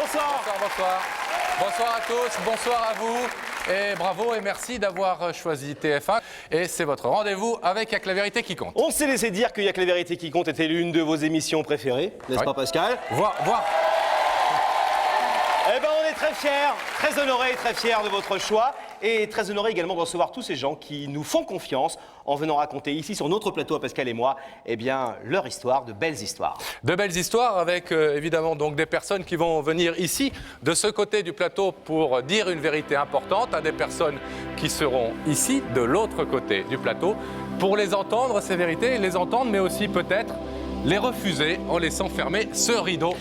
bonsoir. Bonsoir, bonsoir. Bonsoir à tous, bonsoir à vous. Et bravo et merci d'avoir choisi TF1. Et c'est votre rendez-vous avec Y'a que la vérité qui compte. On s'est laissé dire que Y'a que la vérité qui compte était l'une de vos émissions préférées, n'est-ce pas Pascal? Voir. Eh ben on est très fiers, très honorés et très fiers de votre choix. Et très honorés également de recevoir tous ces gens qui nous font confiance en venant raconter ici sur notre plateau à Pascal et moi, eh bien, leur histoire, de belles histoires. De belles histoires avec évidemment donc des personnes qui vont venir ici, de ce côté du plateau, pour dire une vérité importante, à des personnes qui seront ici, de l'autre côté du plateau, pour les entendre, ces vérités, les entendre, mais aussi peut-être les refuser en laissant fermer ce rideau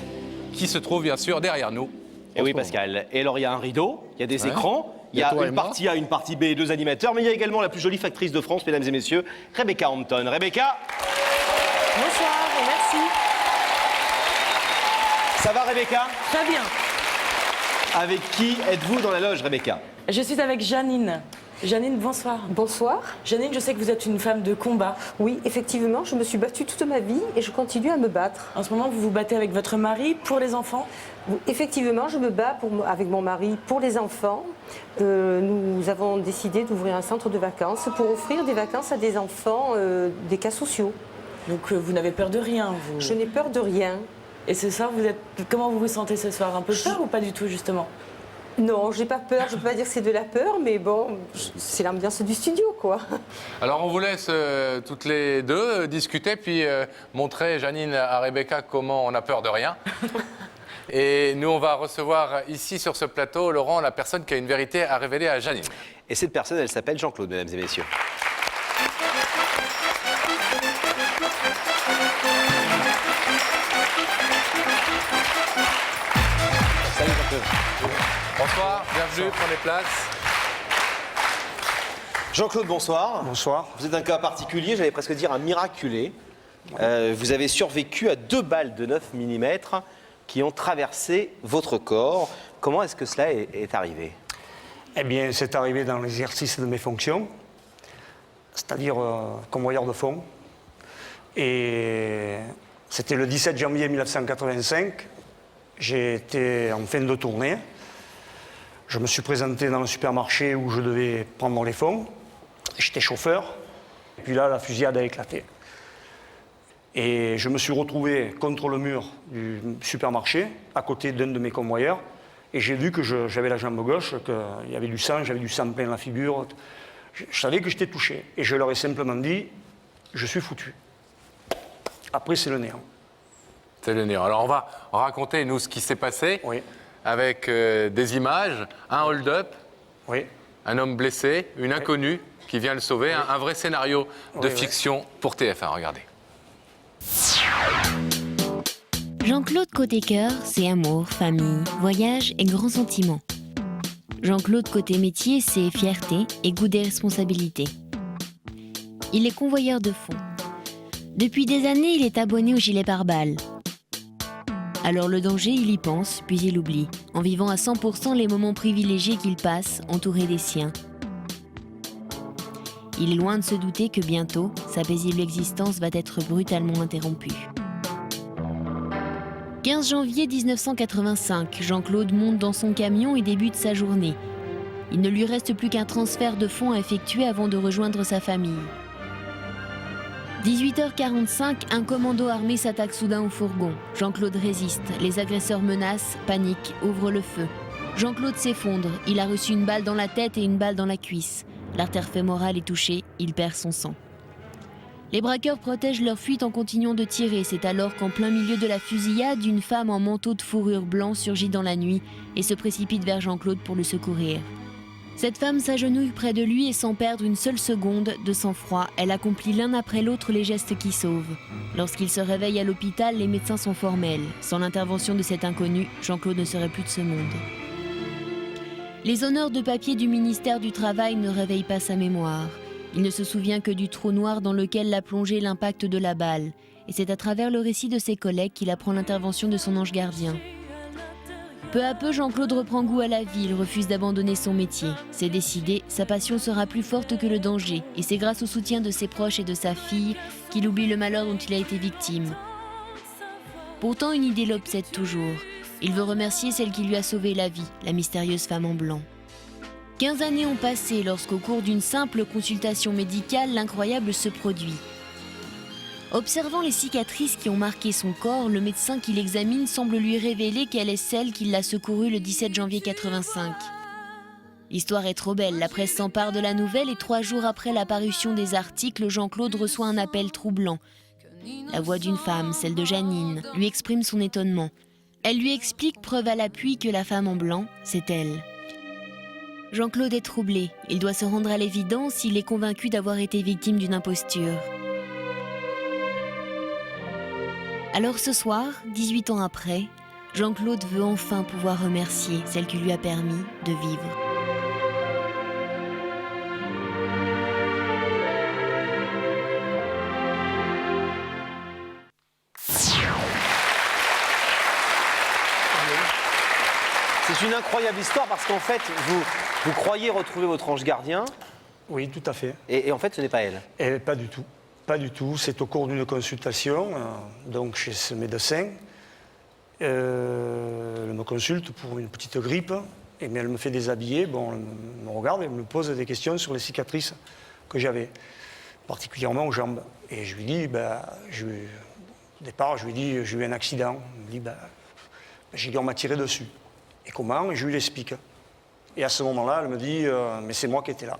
qui se trouve bien sûr derrière nous. Et oui Pascal, et alors il y a un rideau, il y a des écrans, il y a une partie A, une partie B, deux animateurs, mais il y a également la plus jolie factrice de France, mesdames et messieurs, Rebecca Hampton. Rebecca. Bonsoir et merci. Ça va Rebecca? Très bien. Avec qui êtes-vous dans la loge Rebecca? Je suis avec Janine. Janine, bonsoir. Bonsoir. Janine, je sais que vous êtes une femme de combat. Oui, effectivement, je me suis battue toute ma vie et je continue à me battre. En ce moment, vous vous battez avec votre mari pour les enfants? Effectivement, je me bats avec mon mari pour les enfants. Nous avons décidé d'ouvrir un centre de vacances pour offrir des vacances à des enfants des cas sociaux. Donc vous n'avez peur de rien, vous? Je n'ai peur de rien. Et ce soir, comment vous vous sentez ce soir? Un peu peur ou pas du tout, justement? Non, j'ai pas peur, je peux pas dire que c'est de la peur, mais bon, c'est l'ambiance du studio, quoi. Alors on vous laisse toutes les deux discuter, puis montrer, Janine, à Rebecca comment on n'a peur de rien. Et nous, on va recevoir ici sur ce plateau, Laurent, la personne qui a une vérité à révéler à Janine. Et cette personne, elle s'appelle Jean-Claude, mesdames et messieurs. Salut Jean-Claude. Bonsoir, bienvenue, prenez place. Jean-Claude, bonsoir. Bonsoir. Vous êtes un cas particulier, j'allais presque dire un miraculé. Vous avez survécu à 2 balles de 9 mm qui ont traversé votre corps. Comment est-ce que cela est arrivé? Eh bien, c'est arrivé dans l'exercice de mes fonctions, c'est-à-dire convoyeur de fonds. Et c'était le 17 janvier 1985. J'étais en fin de tournée. Je me suis présenté dans le supermarché où je devais prendre les fonds. J'étais chauffeur. Et puis là, la fusillade a éclaté. Et je me suis retrouvé contre le mur du supermarché, à côté d'un de mes convoyeurs. Et j'ai vu que j'avais la jambe gauche, qu'il y avait du sang, j'avais du sang plein la figure. Je savais que j'étais touché. Et je leur ai simplement dit, je suis foutu. Après, c'est le néant. C'est le néant. Alors on va raconter, nous, ce qui s'est passé. Oui. Avec des images, un hold-up, Oui. un homme blessé, une inconnue qui vient le sauver, un vrai scénario de fiction pour TF1. Regardez. Jean-Claude côté cœur, c'est amour, famille, voyage et grands sentiments. Jean-Claude côté métier, c'est fierté et goût des responsabilités. Il est convoyeur de fonds. Depuis des années, il est abonné au gilet pare-balles. Alors le danger, il y pense, puis il oublie, en vivant à 100% les moments privilégiés qu'il passe, entouré des siens. Il est loin de se douter que bientôt, sa paisible existence va être brutalement interrompue. 15 janvier 1985, Jean-Claude monte dans son camion et débute sa journée. Il ne lui reste plus qu'un transfert de fonds à effectuer avant de rejoindre sa famille. 18h45, un commando armé s'attaque soudain au fourgon. Jean-Claude résiste, les agresseurs menacent, paniquent, ouvrent le feu. Jean-Claude s'effondre, il a reçu une balle dans la tête et une balle dans la cuisse. L'artère fémorale est touchée, il perd son sang. Les braqueurs protègent leur fuite en continuant de tirer. C'est alors qu'en plein milieu de la fusillade, une femme en manteau de fourrure blanc surgit dans la nuit et se précipite vers Jean-Claude pour le secourir. Cette femme s'agenouille près de lui et sans perdre une seule seconde de sang-froid, elle accomplit l'un après l'autre les gestes qui sauvent. Lorsqu'il se réveille à l'hôpital, les médecins sont formels. Sans l'intervention de cet inconnu, Jean-Claude ne serait plus de ce monde. Les honneurs de papier du ministère du Travail ne réveillent pas sa mémoire. Il ne se souvient que du trou noir dans lequel l'a plongé l'impact de la balle. Et c'est à travers le récit de ses collègues qu'il apprend l'intervention de son ange gardien. Peu à peu, Jean-Claude reprend goût à la vie, il refuse d'abandonner son métier. C'est décidé, sa passion sera plus forte que le danger. Et c'est grâce au soutien de ses proches et de sa fille qu'il oublie le malheur dont il a été victime. Pourtant, une idée l'obsède toujours. Il veut remercier celle qui lui a sauvé la vie, la mystérieuse femme en blanc. 15 années ont passé lorsqu'au cours d'une simple consultation médicale, l'incroyable se produit. Observant les cicatrices qui ont marqué son corps, le médecin qui l'examine semble lui révéler qu'elle est celle qui l'a secourue le 17 janvier 85. L'histoire est trop belle, la presse s'empare de la nouvelle et 3 jours après la parution des articles, Jean-Claude reçoit un appel troublant. La voix d'une femme, celle de Janine, lui exprime son étonnement. Elle lui explique, preuve à l'appui, que la femme en blanc, c'est elle. Jean-Claude est troublé, il doit se rendre à l'évidence, il est convaincu d'avoir été victime d'une imposture. Alors ce soir, 18 ans après, Jean-Claude veut enfin pouvoir remercier celle qui lui a permis de vivre. C'est une incroyable histoire parce qu'en fait, vous croyez retrouver votre ange gardien Oui, tout à fait. et en fait, ce n'est pas elle. Et pas du tout. Pas du tout. C'est au cours d'une consultation, donc chez ce médecin. Elle me consulte pour une petite grippe, mais elle me fait déshabiller. Bon, elle me regarde et me pose des questions sur les cicatrices que j'avais, particulièrement aux jambes. Et je lui dis, au départ, je lui dis, j'ai eu un accident. Elle me dit, j'ai dû m'a tiré dessus. Et comment? Et je lui l'explique. Et à ce moment-là, elle me dit, mais c'est moi qui étais là.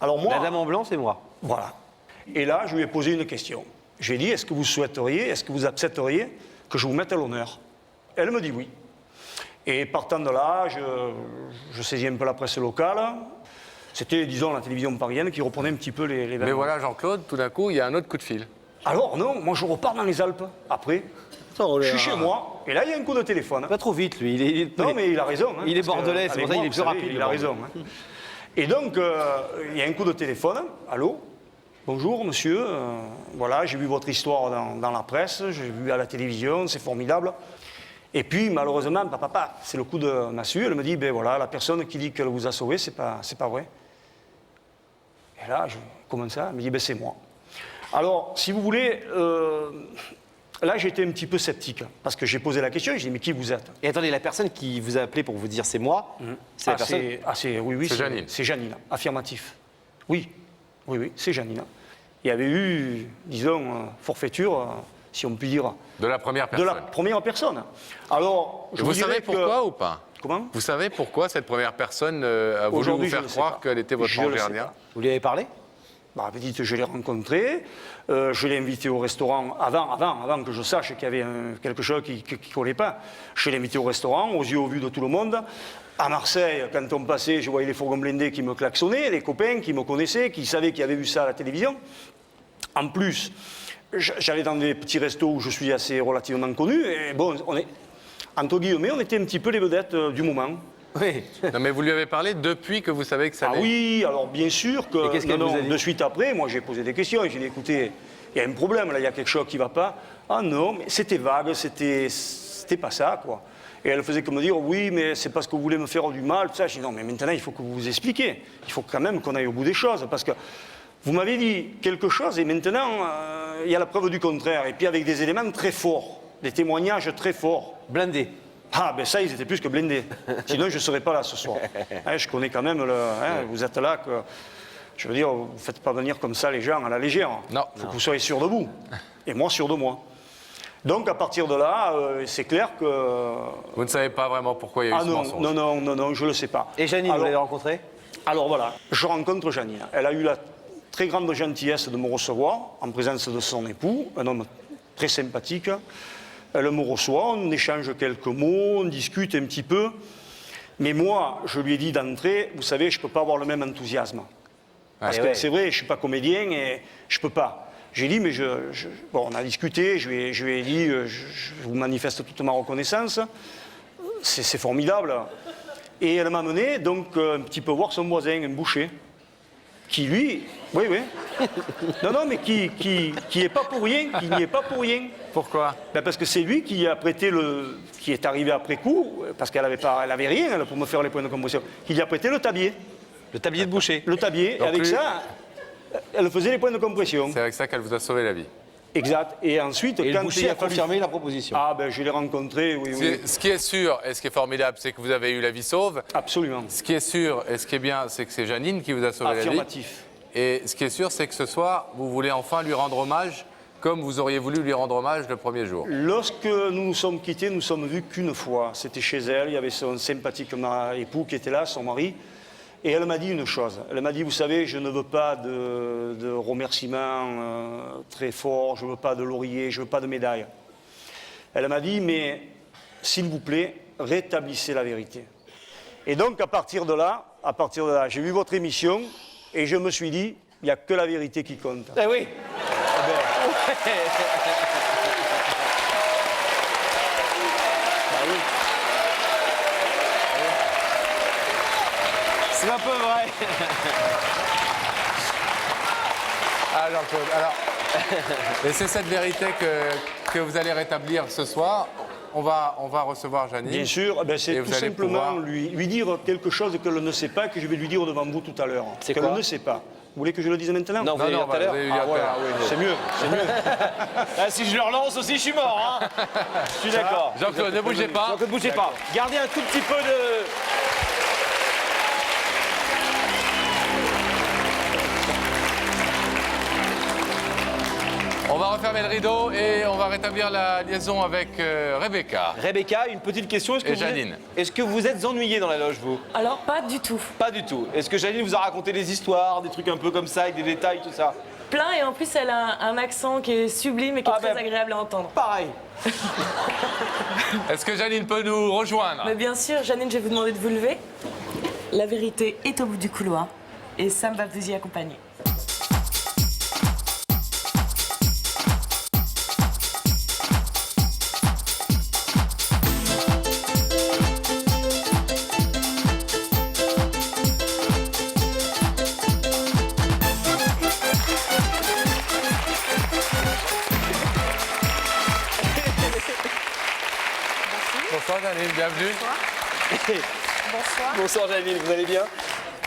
Alors moi, La dame en blanc, c'est moi. voilà. Et là, je lui ai posé une question. Je lui ai dit, est-ce que vous souhaiteriez, est-ce que vous accepteriez que je vous mette à l'honneur? Elle me dit oui. Et partant de là, je saisis un peu la presse locale. C'était, disons, la télévision parisienne qui reprenait un petit peu les Mais voilà, Jean-Claude, tout d'un coup, il y a un autre coup de fil. Alors non, moi je repars dans les Alpes. Après, je suis chez moi. Et là, il y a un coup de téléphone. Pas trop vite, lui. Non, mais il a raison. Hein, il est parce que, bordelais, c'est pour avec ça qu'il moi, est vous plus savez, rapide. Il a raison. Hein. Et donc, il y a un coup de téléphone. Allô? Bonjour, monsieur. Voilà, j'ai vu votre histoire dans la presse, j'ai vu à la télévision, c'est formidable. Et puis, malheureusement, c'est le coup de massue. Elle me dit, ben voilà, la personne qui dit qu'elle vous a sauvé, c'est pas vrai. Et là, comment ça? Elle me dit, ben c'est moi. Alors, si vous voulez, là, j'étais un petit peu sceptique, parce que j'ai posé la question, j'ai dit, mais qui vous êtes? Et attendez, la personne qui vous a appelé pour vous dire c'est moi, c'est la personne. Oui, C'est Janine. C'est Janine, affirmatif. Oui, c'est Janine. Il y avait eu, disons, forfaiture, si on peut dire, De la première de personne. la première personne. Alors, je Vous dirais savez pourquoi ou pas? Comment? Vous savez pourquoi cette première personne a voulu vous Aujourd'hui, je faire ne sais croire pas. qu'elle était votre Je ange le sais gardien? pas. Vous lui avez parlé? Petite, je l'ai rencontré, je l'ai invité au restaurant, avant que je sache qu'il y avait quelque chose qui ne collait pas. Je l'ai invité au restaurant, aux yeux au vu de tout le monde. À Marseille, quand on passait, je voyais les fourgons blindés qui me klaxonnaient, les copains qui me connaissaient, qui savaient qu'ils avaient vu ça à la télévision. En plus, j'allais dans des petits restos où je suis assez relativement connu, et bon, entre guillemets, on était un petit peu les vedettes du moment. Oui. Non, mais vous lui avez parlé depuis que vous savez que ça Ah allait. oui, alors bien sûr que... Et qu'est-ce qu'elle vous a dit? De suite après, moi j'ai posé des questions, j'ai dit, écoutez, il y a un problème, là, il y a quelque chose qui ne va pas. Ah non, mais c'était vague, c'était pas ça, quoi. Et elle faisait que me dire, oui, mais c'est parce que vous voulez me faire du mal, tout ça. Je dis, non, mais maintenant, il faut que vous vous expliquiez. Il faut quand même qu'on aille au bout des choses, parce que vous m'avez dit quelque chose, et maintenant, il y a la preuve du contraire. Et puis avec des éléments très forts, des témoignages très forts. Blindé. Ah, ben ça, ils étaient plus que blindés. Sinon, je ne serais pas là ce soir. Hein, je connais quand même vous êtes là, que, je veux dire, vous ne faites pas venir comme ça les gens à la légère. Non. Il faut que vous soyez sûr de vous. Et moi, sûr de moi. Donc, à partir de là, c'est clair que... Vous ne savez pas vraiment pourquoi il y a eu Ah ce mensonge. non, je ne le sais pas. Et Janine, vous Alors- l'avez rencontrée? Alors voilà, je rencontre Janine. Elle a eu la très grande gentillesse de me recevoir en présence de son époux, un homme très sympathique. Elle me reçoit, on échange quelques mots, on discute un petit peu. Mais moi, je lui ai dit d'entrée, vous savez, je ne peux pas avoir le même enthousiasme. Parce que c'est vrai, je ne suis pas comédien et je ne peux pas. J'ai dit, mais bon, on a discuté, je lui ai dit, je vous manifeste toute ma reconnaissance. C'est formidable. Et elle m'a amené donc un petit peu voir son voisin, un boucher, qui lui, oui, non, mais qui est pas pour rien, qui n'y est pas pour rien. Pourquoi? Ben parce que c'est lui qui a prêté qui est arrivé après coup, parce qu'elle avait rien elle, pour me faire les points de compression, qui lui a prêté le tablier. Le tablier de boucher. Le tablier, Donc et avec lui- ça, elle faisait les points de compression. C'est avec ça qu'elle vous a sauvé la vie. Exact. Et ensuite, Et le quand boucher il a a fallu... confirmé la proposition. Ah ben je l'ai rencontré, oui, oui. Ce qui est sûr et ce qui est formidable, c'est que vous avez eu la vie sauve. Absolument. Ce qui est sûr et ce qui est bien, c'est que c'est Janine qui vous a sauvé la vie. Affirmatif. Et ce qui est sûr, c'est que ce soir, vous voulez enfin lui rendre hommage comme vous auriez voulu lui rendre hommage le premier jour. Lorsque nous nous sommes quittés, nous sommes vus qu'une fois. C'était chez elle, il y avait son sympathique époux qui était là, son mari. Et elle m'a dit une chose. Elle m'a dit, vous savez, je ne veux pas de remerciements très forts, je ne veux pas de lauriers, je ne veux pas de médailles. Elle m'a dit, mais s'il vous plaît, rétablissez la vérité. Et donc, à partir de là, j'ai vu votre émission et je me suis dit, il n'y a que la vérité qui compte. Eh oui. C'est un peu vrai. Ah, Jean-Claude, alors, et c'est cette vérité que vous allez rétablir ce soir. On va recevoir Janine. Bien sûr, Et c'est vous tout allez simplement pouvoir- lui dire quelque chose qu'elle ne sait pas, que je vais lui dire devant vous tout à l'heure. C'est Qu'elle quoi ne sait pas. Vous voulez que je le dise maintenant? Non, vous allez dire tout à l'heure. vous allez lui dire tout à l'heure. C'est mieux, c'est mieux. Ah, si je le relance aussi, je suis mort. Hein. Je suis d'accord. Jean-Claude, ne bougez pas. Donc ne bougez pas. Gardez un tout petit peu de... On va refermer le rideau et on va rétablir la liaison avec Rebecca. Rebecca, une petite question. Est-ce que Et vous êtes- Janine. Est-ce que vous êtes ennuyée dans la loge, vous? Alors, pas du tout. Pas du tout. Est-ce que Janine vous a raconté des histoires, des trucs un peu comme ça, avec des détails, tout ça? Plein, et en plus, elle a un accent qui est sublime et qui est Ah très ben- agréable à entendre. Pareil. Est-ce que Janine peut nous rejoindre? Mais bien sûr, Janine, je vais vous demander de vous lever. La vérité est au bout du couloir et Sam va vous y accompagner. Bonsoir Janine, bienvenue. Bonsoir Janine, vous allez bien?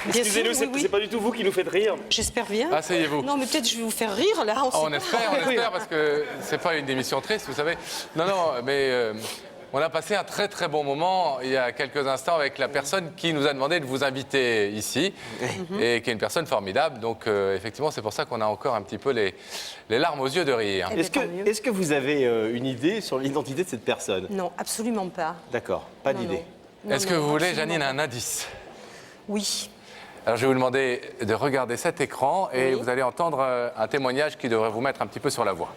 Bien Excusez-nous, sûr, oui, oui. c'est pas du tout vous qui nous faites rire. J'espère bien. Asseyez-vous. Non, mais peut-être je vais vous faire rire là. Oh, on espère, parce que c'est pas une émission triste, vous savez. Non, mais on a passé un très très bon moment il y a quelques instants avec la personne qui nous a demandé de vous inviter ici et qui est une personne formidable. Donc effectivement, c'est pour ça qu'on a encore un petit peu les larmes aux yeux de rire. Eh Est-ce ben, tant mieux. que vous avez une idée sur l'identité de cette personne? Non, absolument pas. D'accord, pas Non, d'idée. non. Est-ce Non, que non, vous voulez, absolument Janine, pas. un indice? Oui. Alors je vais vous demander de regarder cet écran et Oui. vous allez entendre un témoignage qui devrait vous mettre un petit peu sur la voie.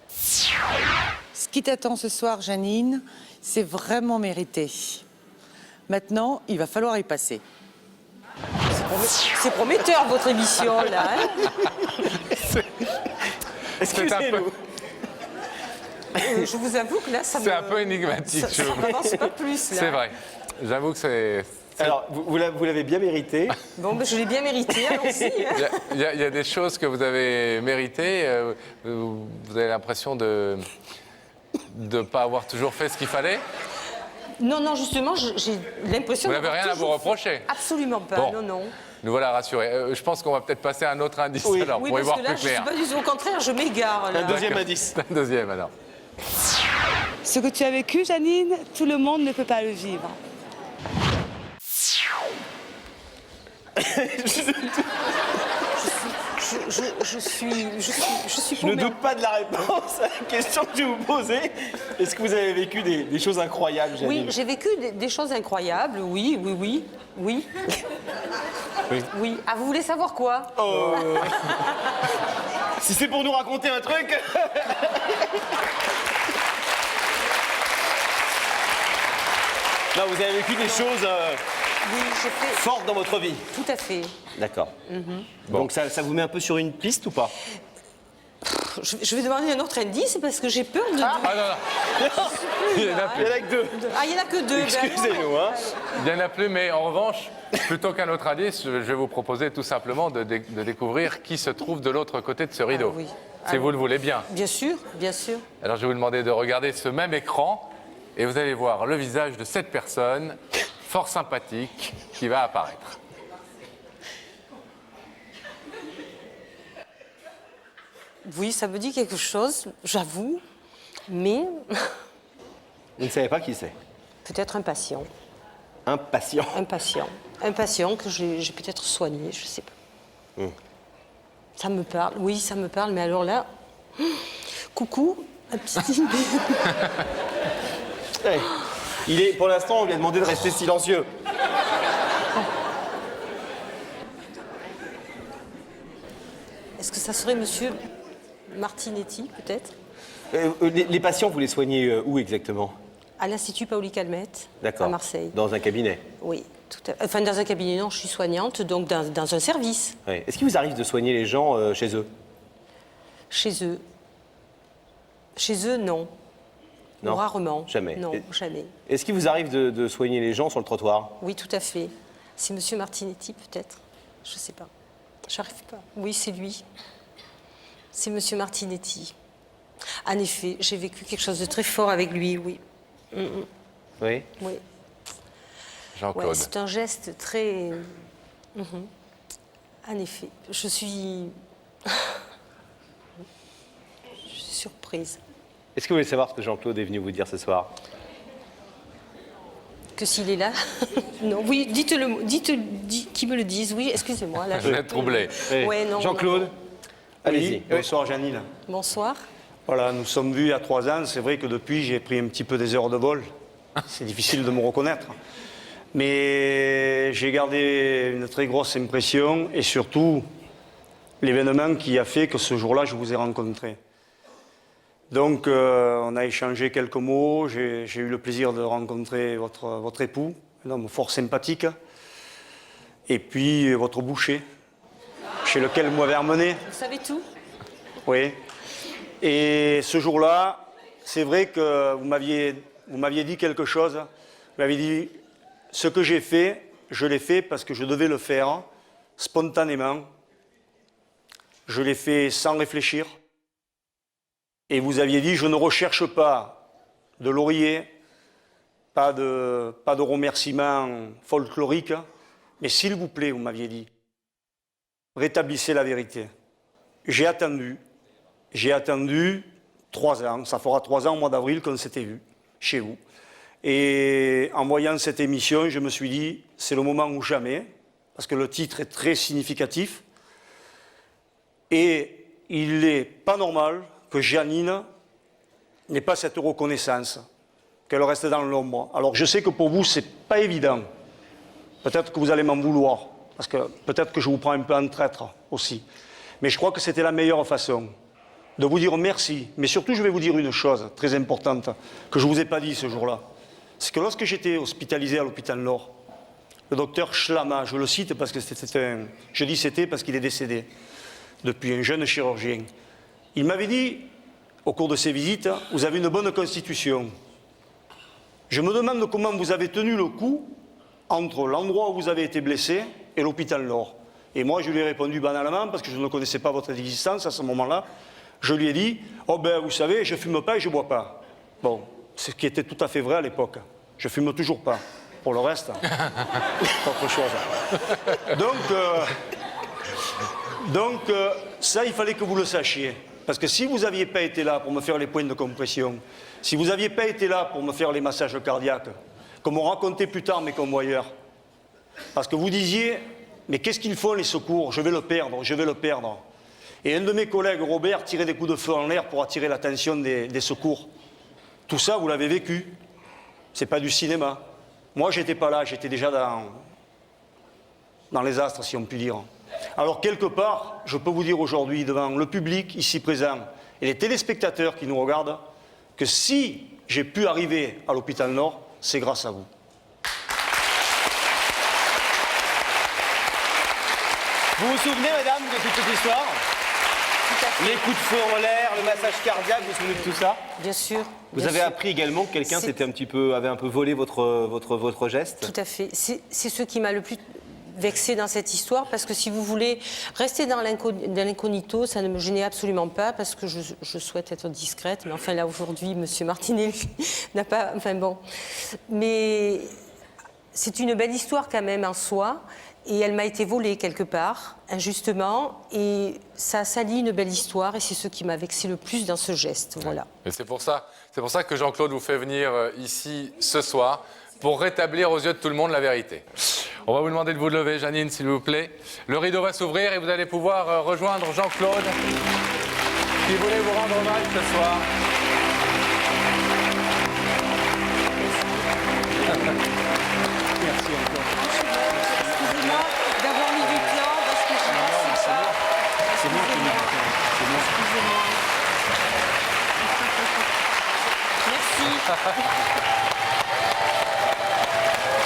Ce qui t'attend ce soir, Janine, c'est vraiment mérité. Maintenant, il va falloir y passer. C'est prometteur votre émission là. Hein. Excusez-nous. Je vous avoue que là, ça me. C'est un peu énigmatique, Ça je vous- m'avance pas plus là. C'est vrai. J'avoue que c'est... Alors, vous l'avez bien mérité. Bon, ben, je l'ai bien mérité, allons-y. Hein. Il y a des choses que vous avez méritées. Vous avez l'impression de ne pas avoir toujours fait ce qu'il fallait. Non, non, justement, j'ai l'impression. Vous n'avez d'avoir rien à vous toujours- reprocher. Absolument pas, Bon. non, non. Nous voilà rassurés. Je pense qu'on va peut-être passer à un autre indice Oui. alors, Oui, pour y parce voir que là, plus je suis clair. pas du tout au contraire, je m'égare là. Un deuxième D'accord. indice. Un deuxième alors. Ce que tu as vécu, Janine, tout le monde ne peut pas le vivre. Je suis Je ne paumée. doute pas de la réponse à la question que je vais vous poser. Est-ce que vous avez vécu des choses incroyables, Janine? Oui, j'ai vécu des choses incroyables, oui, oui, oui, oui. Oui. Oui. Ah, vous voulez savoir quoi? Si c'est pour nous raconter un truc. Non, vous avez vécu des choses Oui, j'ai fait. fortes dans votre vie. Tout à fait. D'accord. Donc ça vous met un peu sur une piste ou pas? Je vais demander un autre indice parce que j'ai peur de. Ah non, non. Il y en a Il y en a que deux. Ah, il n'y en a que deux. ben, Excusez-nous, hein. Il n'y en a plus, mais en revanche, plutôt qu'un autre indice, je vais vous proposer tout simplement de découvrir qui se trouve de l'autre côté de ce rideau. oui. Si vous le voulez bien. Bien sûr, bien sûr. Alors je vais vous demander de regarder ce même écran et vous allez voir le visage de cette personne fort sympathique qui va apparaître. Oui, ça me dit quelque chose, j'avoue, mais Vous ne savez pas qui c'est? peut-être un patient. Un patient. Un patient que j'ai peut-être soigné, je ne sais pas. Ça me parle, oui, ça me parle, mais alors là, coucou, un petit... Ouais. Pour l'instant, on lui a demandé de rester silencieux. Est-ce que ça serait monsieur Martinetti, peut-être? Les patients, vous les soignez où exactement? À l'Institut Paoli Calmette, D'accord. à Marseille. Dans un cabinet? Oui, tout à fait. Enfin, dans un cabinet, non, je suis soignante, donc dans un service. Ouais. Est-ce qu'il vous arrive de soigner les gens chez eux? Chez eux. Chez eux, non. Non. Ou rarement. Jamais. Non, jamais. Est-ce qu'il vous arrive de soigner les gens sur le trottoir? Oui, tout à fait. C'est monsieur Martinetti, peut-être? Je ne sais pas. J'arrive pas. Oui, c'est lui. C'est monsieur Martinetti. En effet, j'ai vécu quelque chose de très fort avec lui, oui. Oui. Oui. Jean-Claude. Ouais, c'est un geste très... En effet, je suis surprise. Est-ce que vous voulez savoir ce que Jean-Claude est venu vous dire ce soir? Que s'il est là? Non, oui, dites-le, qu'il me le dise, oui, excusez-moi. Là, Je vais être troublé. Ouais, non, Jean-Claude, non. allez-y. Oui, bonsoir Janine. Bonsoir. Voilà, nous sommes vus il y a 3 ans. C'est vrai que depuis, j'ai pris un petit peu des heures de vol. C'est difficile de me reconnaître. Mais j'ai gardé une très grosse impression et surtout l'événement qui a fait que ce jour-là, je vous ai rencontré. Donc, on a échangé quelques mots. J'ai eu le plaisir de rencontrer votre époux, un homme fort sympathique. Et puis, votre boucher, chez lequel vous m'avez emmené. Vous savez tout? Oui. Et ce jour-là, c'est vrai que vous m'aviez dit quelque chose. Vous m'aviez dit, ce que j'ai fait, je l'ai fait parce que je devais le faire spontanément. Je l'ai fait sans réfléchir. Et vous aviez dit, je ne recherche pas de laurier, pas de remerciements folkloriques, mais s'il vous plaît, vous m'aviez dit, rétablissez la vérité. J'ai attendu 3 ans, ça fera 3 ans au mois d'avril qu'on s'était vus, chez vous. Et en voyant cette émission, je me suis dit, c'est le moment ou jamais, parce que le titre est très significatif. Et il n'est pas normal que Janine n'ait pas cette reconnaissance, qu'elle reste dans l'ombre. Alors je sais que pour vous, ce n'est pas évident. Peut-être que vous allez m'en vouloir, parce que peut-être que je vous prends un peu en traître aussi. Mais je crois que c'était la meilleure façon de vous dire merci. Mais surtout, je vais vous dire une chose très importante que je ne vous ai pas dit ce jour-là. C'est que lorsque j'étais hospitalisé à l'hôpital Nord, le docteur Schlama, je le cite parce que je dis c'était parce qu'il est décédé depuis, un jeune chirurgien. Il m'avait dit, au cours de ces visites, vous avez une bonne constitution. Je me demande comment vous avez tenu le coup entre l'endroit où vous avez été blessé et l'hôpital Nord. Et moi, je lui ai répondu banalement, parce que je ne connaissais pas votre existence à ce moment-là. Je lui ai dit, oh ben, vous savez, je ne fume pas et je ne bois pas. Bon, ce qui était tout à fait vrai à l'époque. Je ne fume toujours pas. Pour le reste, autre chose. Donc, ça, il fallait que vous le sachiez. Parce que si vous n'aviez pas été là pour me faire les points de compression, si vous n'aviez pas été là pour me faire les massages cardiaques, comme on racontait plus tard mes convoyeurs, parce que vous disiez, mais qu'est-ce qu'ils font les secours? Je vais le perdre, je vais le perdre. Et un de mes collègues, Robert, tirait des coups de feu en l'air pour attirer l'attention des secours. Tout ça, vous l'avez vécu. C'est pas du cinéma. Moi, j'étais pas là, j'étais déjà dans les astres, si on peut dire. Alors, quelque part, je peux vous dire aujourd'hui, devant le public ici présent et les téléspectateurs qui nous regardent, que si j'ai pu arriver à l'hôpital Nord, c'est grâce à vous. Vous vous souvenez, madame, de toute cette histoire? Les coups de feu en l'air, le massage cardiaque, vous vous souvenez de tout ça? Bien sûr. Vous avez appris également que quelqu'un avait un peu volé votre geste? Tout à fait. C'est ce qui m'a le plus vexée dans cette histoire, parce que si vous voulez rester dans l'incognito, ça ne me gênait absolument pas, parce que je souhaite être discrète. Mais enfin là, aujourd'hui, M. Martinelli n'a pas... Enfin bon. Mais c'est une belle histoire quand même en soi. Et elle m'a été volée quelque part, injustement, et ça salit une belle histoire, et c'est ce qui m'a vexé le plus dans ce geste, voilà. Et c'est pour ça que Jean-Claude vous fait venir ici ce soir, pour rétablir aux yeux de tout le monde la vérité. On va vous demander de vous lever, Janine, s'il vous plaît. Le rideau va s'ouvrir et vous allez pouvoir rejoindre Jean-Claude, qui voulait vous rendre hommage ce soir. Merci encore. Excusez-moi d'avoir mis du plan parce que je ne sais pas. C'est moi qui mets du temps. C'est moi. Excusez-moi. Merci.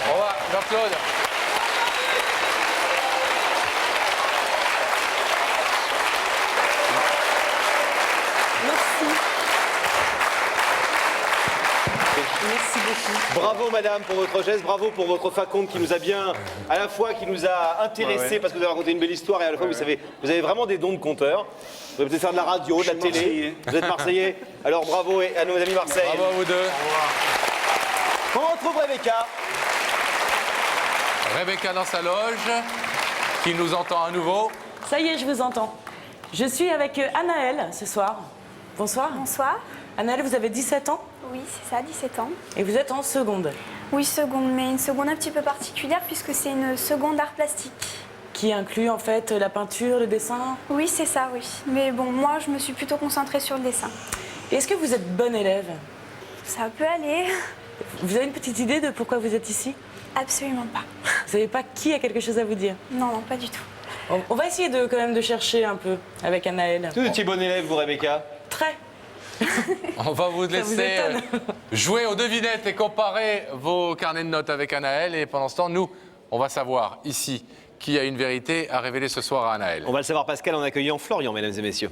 Au revoir, Jean-Claude. Merci. Merci beaucoup. Bravo madame pour votre geste, bravo pour votre faconde qui nous a bien, à la fois qui nous a intéressés parce que vous avez raconté une belle histoire et à la fois vous avez vraiment des dons de conteur. Vous pouvez peut-être faire de la radio, de la télé. Marseillais. Vous êtes Marseillais. Alors bravo à nos amis Marseille. Bravo à vous deux. On retrouve Rebecca. Rebecca dans sa loge, qui nous entend à nouveau. Ça y est, je vous entends. Je suis avec Anaëlle ce soir. Bonsoir. Bonsoir. Anaëlle, vous avez 17 ans Oui, c'est ça, 17 ans. et vous êtes en seconde, Oui, seconde, mais une seconde un petit peu particulière puisque c'est une seconde art plastique. qui inclut en fait la peinture, le dessin. Oui, c'est ça, oui. Mais bon, moi, je me suis plutôt concentrée sur le dessin. Est-ce que vous êtes bonne élève? Ça peut aller. Vous avez une petite idée de pourquoi vous êtes ici? Absolument pas. Vous savez pas qui a quelque chose à vous dire? Non, non, pas du tout. On va essayer quand même de chercher un peu avec Anaëlle. Vous étiez bon élève vous Rebecca? Très. On va vous laisser étonne. jouer aux devinettes et comparer vos carnets de notes avec Anaëlle. Et pendant ce temps, nous, on va savoir ici qui a une vérité à révéler ce soir à Anaëlle. On va le savoir Pascal en accueillant Florian, mesdames et messieurs.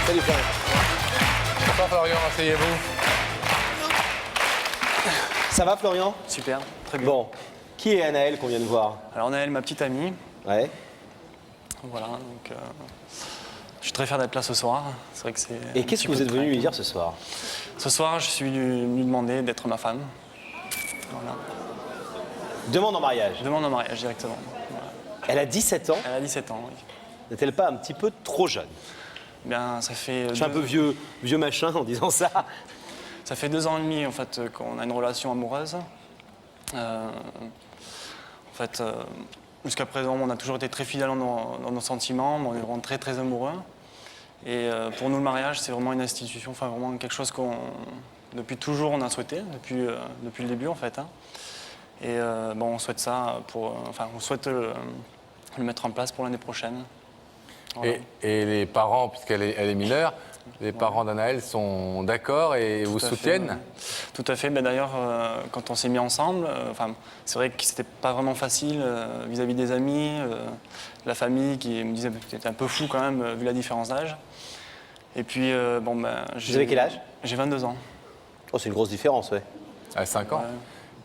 Salut Florian. Bonsoir Florian, asseyez-vous. Ça va Florian? Super, très bien. Bon, qui est Anaëlle qu'on vient de voir? Alors Naël, ma petite amie, Ouais. voilà, donc je suis très fier d'être là ce soir. C'est vrai que c'est. Et un qu'est-ce petit que vous peu êtes de venu lui crainte. dire ce soir? Ce soir, je suis venu demander d'être ma femme. Voilà. Demande en mariage. Je demande en mariage directement. Voilà. Elle a 17 ans. Elle a 17 ans, oui. N'est-elle pas un petit peu trop jeune? Bien, ça fait. Je suis un peu vieux machin en disant ça. Ça fait 2 ans et demi en fait qu'on a une relation amoureuse. En fait, jusqu'à présent, on a toujours été très fidèles dans nos sentiments, mais on est vraiment très très amoureux. Et pour nous, le mariage, c'est vraiment une institution, enfin vraiment quelque chose qu'on, depuis toujours, on a souhaité, depuis le début en fait. Hein. Et bon, on souhaite ça on souhaite le mettre en place pour l'année prochaine. Voilà. Et les parents, puisqu'elle est mineure, les parents d'Anaëlle sont d'accord et vous Tout à fait, soutiennent? ouais. Tout à fait. Ben, d'ailleurs, quand on s'est mis ensemble, c'est vrai que c'était pas vraiment facile vis-à-vis des amis, la famille qui me disait que c'était un peu fou quand même vu la différence d'âge. Et puis, Vous avez quel âge? J'ai 22 ans. Oh, c'est une grosse différence, ouais. À 5 ans. Ouais.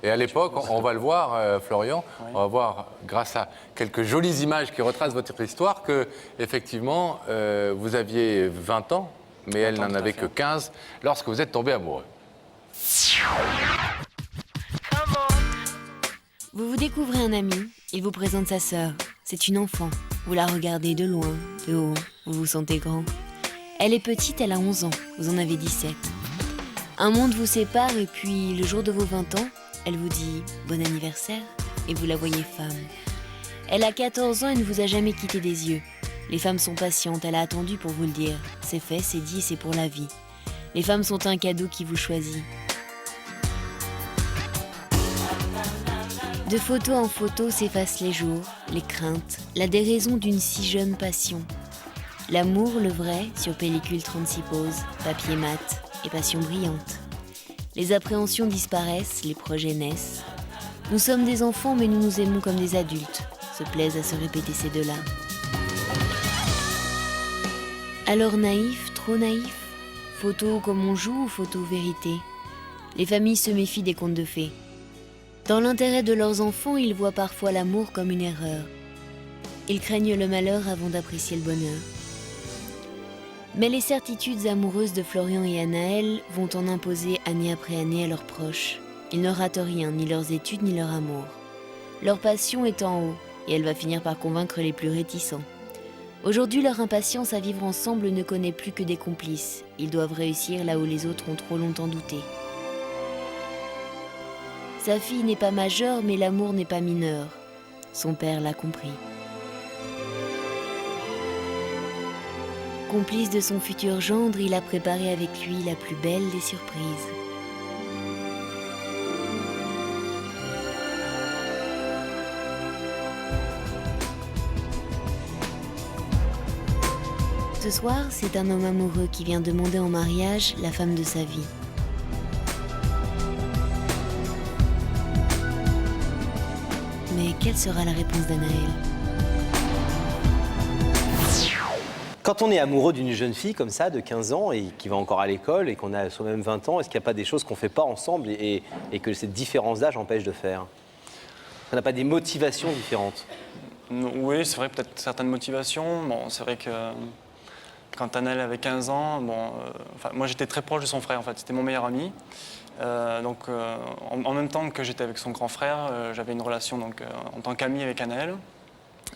Et à l'époque, on va le voir, Florian, Oui. on va voir, grâce à quelques jolies images qui retracent votre histoire, que effectivement, vous aviez 20 ans, mais elle 20 ans, n'en tout à avait fait. que 15 lorsque vous êtes tombé amoureux. Vous vous découvrez un ami, il vous présente sa sœur. C'est une enfant. Vous la regardez de loin, de haut, vous vous sentez grand. Elle est petite, elle a 11 ans, vous en avez 17. Un monde vous sépare et puis, le jour de vos 20 ans, elle vous dit « bon anniversaire » et vous la voyez femme. Elle a 14 ans et ne vous a jamais quitté des yeux. Les femmes sont patientes, elle a attendu pour vous le dire. C'est fait, c'est dit, c'est pour la vie. Les femmes sont un cadeau qui vous choisit. De photo en photo s'effacent les jours, les craintes, la déraison d'une si jeune passion. L'amour, le vrai, sur pellicule 36 poses, papier mat et passion brillante. Les appréhensions disparaissent, les projets naissent. Nous sommes des enfants, mais nous nous aimons comme des adultes, se plaisent à se répéter ces deux-là. Alors naïf, trop naïf? Photo comme on joue ou photo vérité? Les familles se méfient des contes de fées. Dans l'intérêt de leurs enfants, ils voient parfois l'amour comme une erreur. Ils craignent le malheur avant d'apprécier le bonheur. Mais les certitudes amoureuses de Florian et Anaël vont en imposer année après année à leurs proches. Ils ne ratent rien, ni leurs études, ni leur amour. Leur passion est en haut, et elle va finir par convaincre les plus réticents. Aujourd'hui, leur impatience à vivre ensemble ne connaît plus que des complices. Ils doivent réussir là où les autres ont trop longtemps douté. Sa fille n'est pas majeure, mais l'amour n'est pas mineur. Son père l'a compris. Complice de son futur gendre, il a préparé avec lui la plus belle des surprises. Ce soir, c'est un homme amoureux qui vient demander en mariage la femme de sa vie. Mais quelle sera la réponse d'Anaël ? Quand on est amoureux d'une jeune fille comme ça, de 15 ans, et qui va encore à l'école, et qu'on a soi-même 20 ans, est-ce qu'il n'y a pas des choses qu'on ne fait pas ensemble et que cette différence d'âge empêche de faire ? On n'a pas des motivations différentes ? Oui, c'est vrai, peut-être certaines motivations. Bon, c'est vrai que quand Anaël avait 15 ans, moi j'étais très proche de son frère, en fait, c'était mon meilleur ami. En même temps que j'étais avec son grand frère, j'avais une relation en tant qu'ami avec Anaël.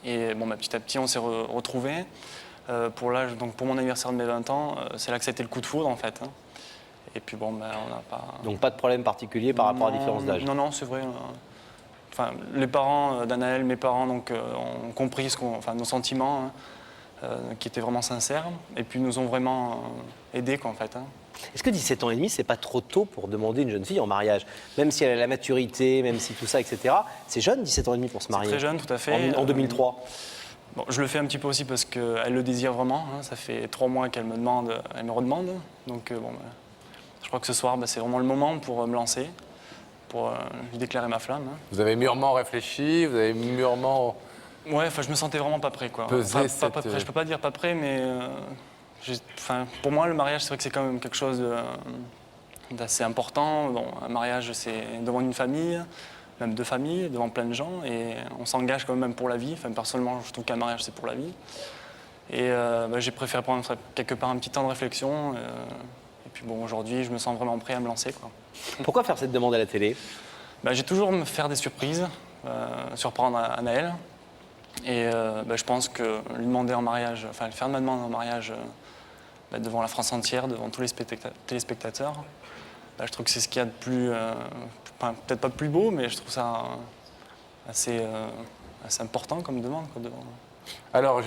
Et petit à petit, on s'est retrouvés. Pour mon anniversaire de mes 20 ans, c'est là que c'était le coup de foudre, en fait. Et puis on n'a pas... Donc pas de problème particulier par rapport à la différence d'âge ? Non, c'est vrai. Les parents d'Anaël, mes parents, ont compris nos sentiments, qui étaient vraiment sincères, et puis nous ont vraiment aidés, en fait. Est-ce que 17 ans et demi, c'est pas trop tôt pour demander une jeune fille en mariage ? Même si elle a la maturité, même si tout ça, etc. C'est jeune, 17 ans et demi pour se marier ? C'est très jeune, tout à fait. En 2003 ? Je le fais un petit peu aussi parce qu'elle le désire vraiment. Ça fait 3 mois qu'elle me redemande. Donc, je crois que ce soir, c'est vraiment le moment pour me lancer, pour lui déclarer ma flamme. Vous avez mûrement réfléchi, vous avez mûrement... Ouais, je me sentais vraiment pas prêt, quoi. Pas prêt, je peux pas dire pas prêt, mais pour moi, le mariage, c'est vrai que c'est quand même quelque chose d'assez important. Un mariage, c'est devant une famille, même 2 familles, devant plein de gens, et on s'engage quand même pour la vie. Personnellement, je trouve qu'un mariage, c'est pour la vie. Et j'ai préféré prendre quelque part un petit temps de réflexion. Et puis aujourd'hui, je me sens vraiment prêt à me lancer, quoi. Pourquoi faire cette demande à la télé ? J'ai toujours me faire des surprises, surprendre Anaël. Et je pense que lui demander en mariage, le faire ma demande en mariage devant la France entière, devant tous les téléspectateurs, je trouve que c'est ce qu'il y a de plus, peut-être pas plus beau, mais je trouve ça assez important comme demande, quoi, Alors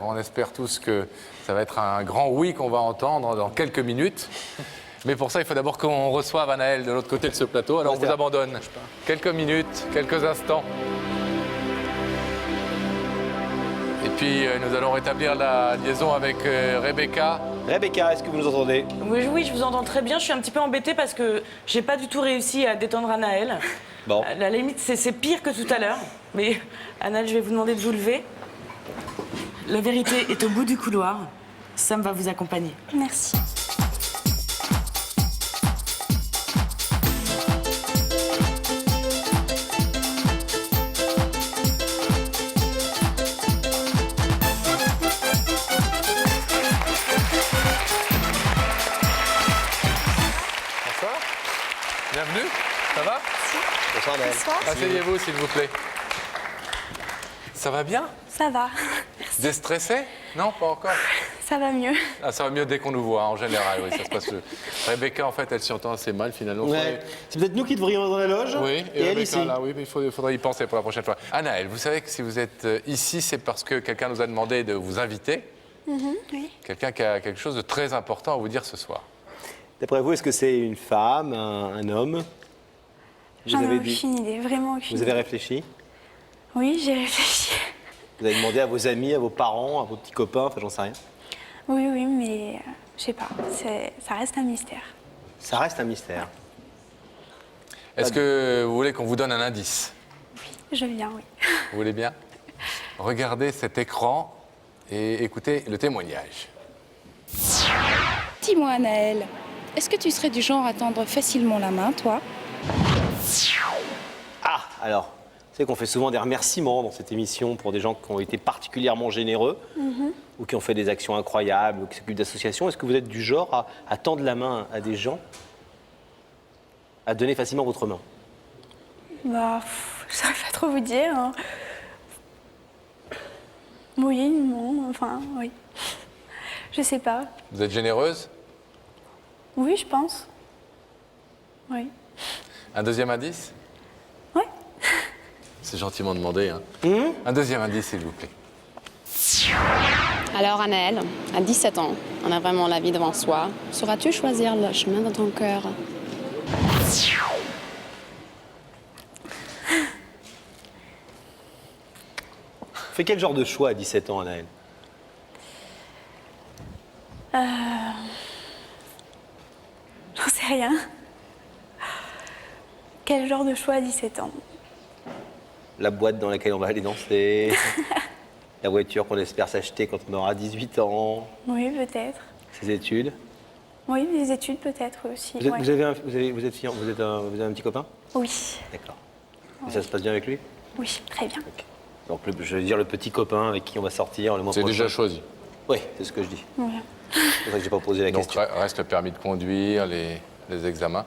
on espère tous que ça va être un grand oui qu'on va entendre dans quelques minutes. Mais pour ça, il faut d'abord qu'on reçoive Anaël de l'autre côté de ce plateau. Alors on vous abandonne quelques minutes, quelques instants. Et puis nous allons rétablir la liaison avec Rebecca. Rebecca, est-ce que vous nous entendez ? Oui, je vous entends très bien. Je suis un petit peu embêtée parce que j'ai pas du tout réussi à détendre Anaël. Bon. À la limite, c'est pire que tout à l'heure. Mais Anaël, je vais vous demander de vous lever. La vérité est au bout du couloir. Sam va vous accompagner. Merci. Bienvenue, ça va ? Bonsoir Anaël. Asseyez-vous s'il vous plaît. Ça va bien ? Ça va. Déstressé ? Non, pas encore. Ça va mieux. Ah, ça va mieux dès qu'on nous voit, en général, oui, ça se passe. Rebecca, en fait, elle s'y entend assez mal, finalement. Ouais. C'est peut-être nous qui devrions être dans la loge. Oui, et elle Rebecca, ici. là, oui, mais il faudrait y penser pour la prochaine fois. Anaël, vous savez que si vous êtes ici, c'est parce que quelqu'un nous a demandé de vous inviter. Oui. Quelqu'un qui a quelque chose de très important à vous dire ce soir. D'après vous, est-ce que c'est une femme, un homme ? J'en ai aucune idée, vraiment aucune Vous avez idée. réfléchi ? Oui, j'ai réfléchi. Vous avez demandé à vos amis, à vos parents, à vos petits copains, j'en sais rien. Oui, mais je sais pas, ça reste un mystère. Ça reste un mystère. Est-ce que vous voulez qu'on vous donne un indice ? Je viens, oui. Vous voulez bien ? Regardez cet écran et écoutez le témoignage. Dis-moi, Anaël, est-ce que tu serais du genre à tendre facilement la main, toi ? Ah, alors, savez qu'on fait souvent des remerciements dans cette émission pour des gens qui ont été particulièrement généreux ou qui ont fait des actions incroyables ou qui s'occupent d'associations. Est-ce que vous êtes du genre à tendre la main à des gens, à donner facilement votre main? Bah, je saurais pas trop vous dire. Hein. Oui, non, enfin, oui. Je sais pas. Vous êtes généreuse? Oui, je pense. Oui. Un deuxième indice? Oui. C'est gentiment demandé. Hein. Un deuxième indice, s'il vous plaît. Alors, Anaël, à 17 ans, on a vraiment la vie devant soi. Sauras-tu choisir le chemin de ton cœur? Fait quel genre de choix à 17 ans, Anaël? J'en sais rien. Quel genre de choix à 17 ans? La boîte dans laquelle on va aller danser, la voiture qu'on espère s'acheter quand on aura 18 ans, Oui, peut-être. ses études. Oui, des études peut-être aussi. Vous, êtes, ouais. vous, avez un, vous, avez, vous, êtes, vous avez un petit copain? Oui, D'accord. Et ça se passe bien avec lui? oui, très bien. Donc je veux dire le petit copain avec qui on va sortir le mois C'est prochain. déjà choisi. Oui, c'est ce que je dis. Ouais. C'est pour ça que j'ai pas posé la Donc question. reste le permis de conduire, les examens.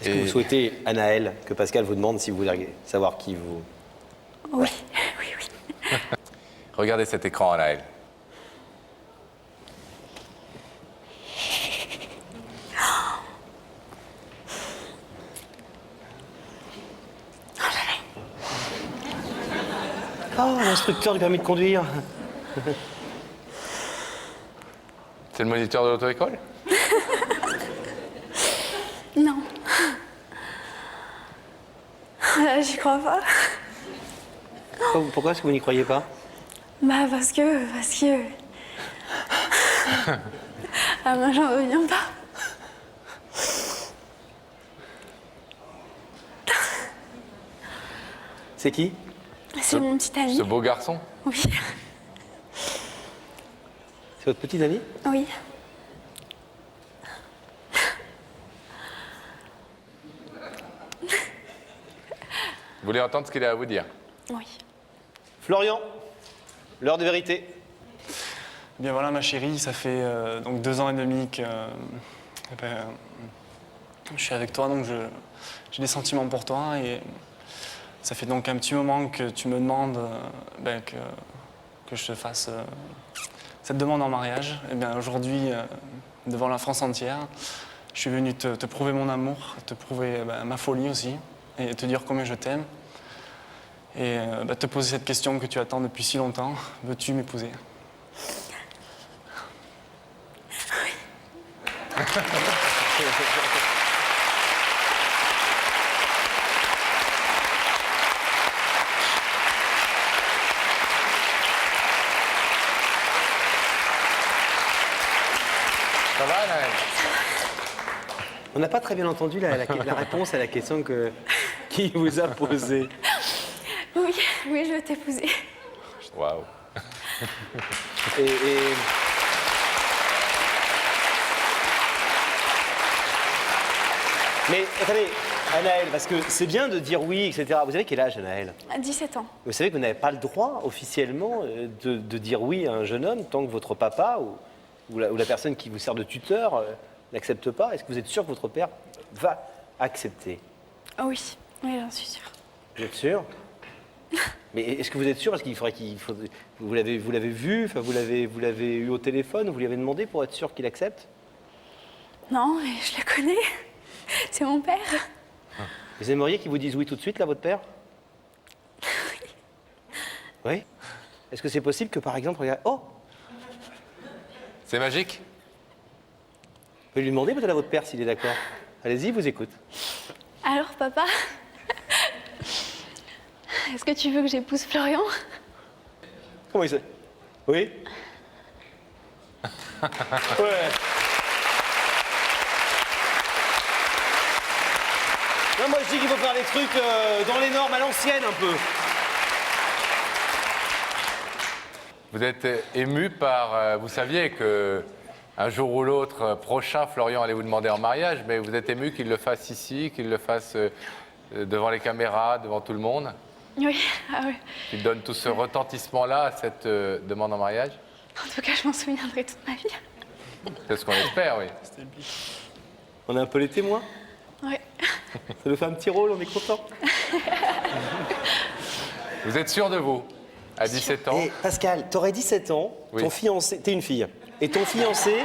Est-ce que vous souhaitez, Anaël, que Pascal vous demande si vous voulez savoir qui vous... Oui, oui, oui. Regardez cet écran, Anaël. Oh, l'instructeur du permis de conduire. C'est le moniteur de l'auto-école? Non. J'y crois pas. Pourquoi est-ce que vous n'y croyez pas? Bah parce que... Ah moi j'en reviens pas. C'est qui? C'est mon petit ami. Ce beau garçon? Oui. C'est votre petite amie? Oui. Vous voulez entendre ce qu'il a à vous dire? Oui. Florian, l'heure de vérité. Bien voilà ma chérie, ça fait donc 2 ans et demi que je suis avec toi, donc j'ai des sentiments pour toi et ça fait donc un petit moment que tu me demandes que je te fasse cette demande en mariage. Et bien aujourd'hui, devant la France entière, je suis venu te prouver mon amour, te prouver ma folie aussi et te dire combien je t'aime et te poser cette question que tu attends depuis si longtemps. Veux-tu m'épouser? Ça va, Anaël? On n'a pas très bien entendu la réponse à la question qui vous a posée. Oui, oui, je vais t'épouser. Waouh. Et... Mais attendez, Anaël, parce que c'est bien de dire oui, etc. Vous avez quel âge, Anaël? À 17 ans. Vous savez que vous n'avez pas le droit officiellement de dire oui à un jeune homme tant que votre papa ou la personne qui vous sert de tuteur n'accepte pas. Est-ce que vous êtes sûr que votre père va accepter? Oh oui, oui, j'en suis sûre. Vous êtes sûr? Mais est-ce que vous êtes sûr? Parce qu'il faudrait vous l'avez vu, enfin, vous l'avez eu au téléphone, vous lui avez demandé pour être sûr qu'il accepte? Non, mais je le connais. C'est mon père. Vous aimeriez qu'il vous dise oui tout de suite, là, votre père? Oui. Oui? Est-ce que c'est possible que, par exemple, regarde... Oh! C'est magique? Vous pouvez lui demander peut-être à votre père s'il est d'accord. Allez-y, il vous écoute. Alors, papa, est-ce que tu veux que j'épouse Florian? Comment il sait? Oui? Ouais. Non, moi je dis qu'il faut faire des trucs dans les normes à l'ancienne un peu. Vous êtes ému par... vous saviez que un jour ou l'autre prochain, Florian allait vous demander en mariage, mais vous êtes ému qu'il le fasse ici, qu'il le fasse devant les caméras, devant tout le monde. Oui, ah oui. Tu donnes tout ce retentissement-là à cette demande en mariage? En tout cas, je m'en souviendrai toute ma vie. C'est ce qu'on espère, oui. On est un peu les témoins. Oui. Ça nous fait un petit rôle, on est content. Vous êtes sûr de vous, à 17 ans? Et Pascal, t'aurais 17 ans, Oui. ton fiancé, t'es une fille, et ton fiancé,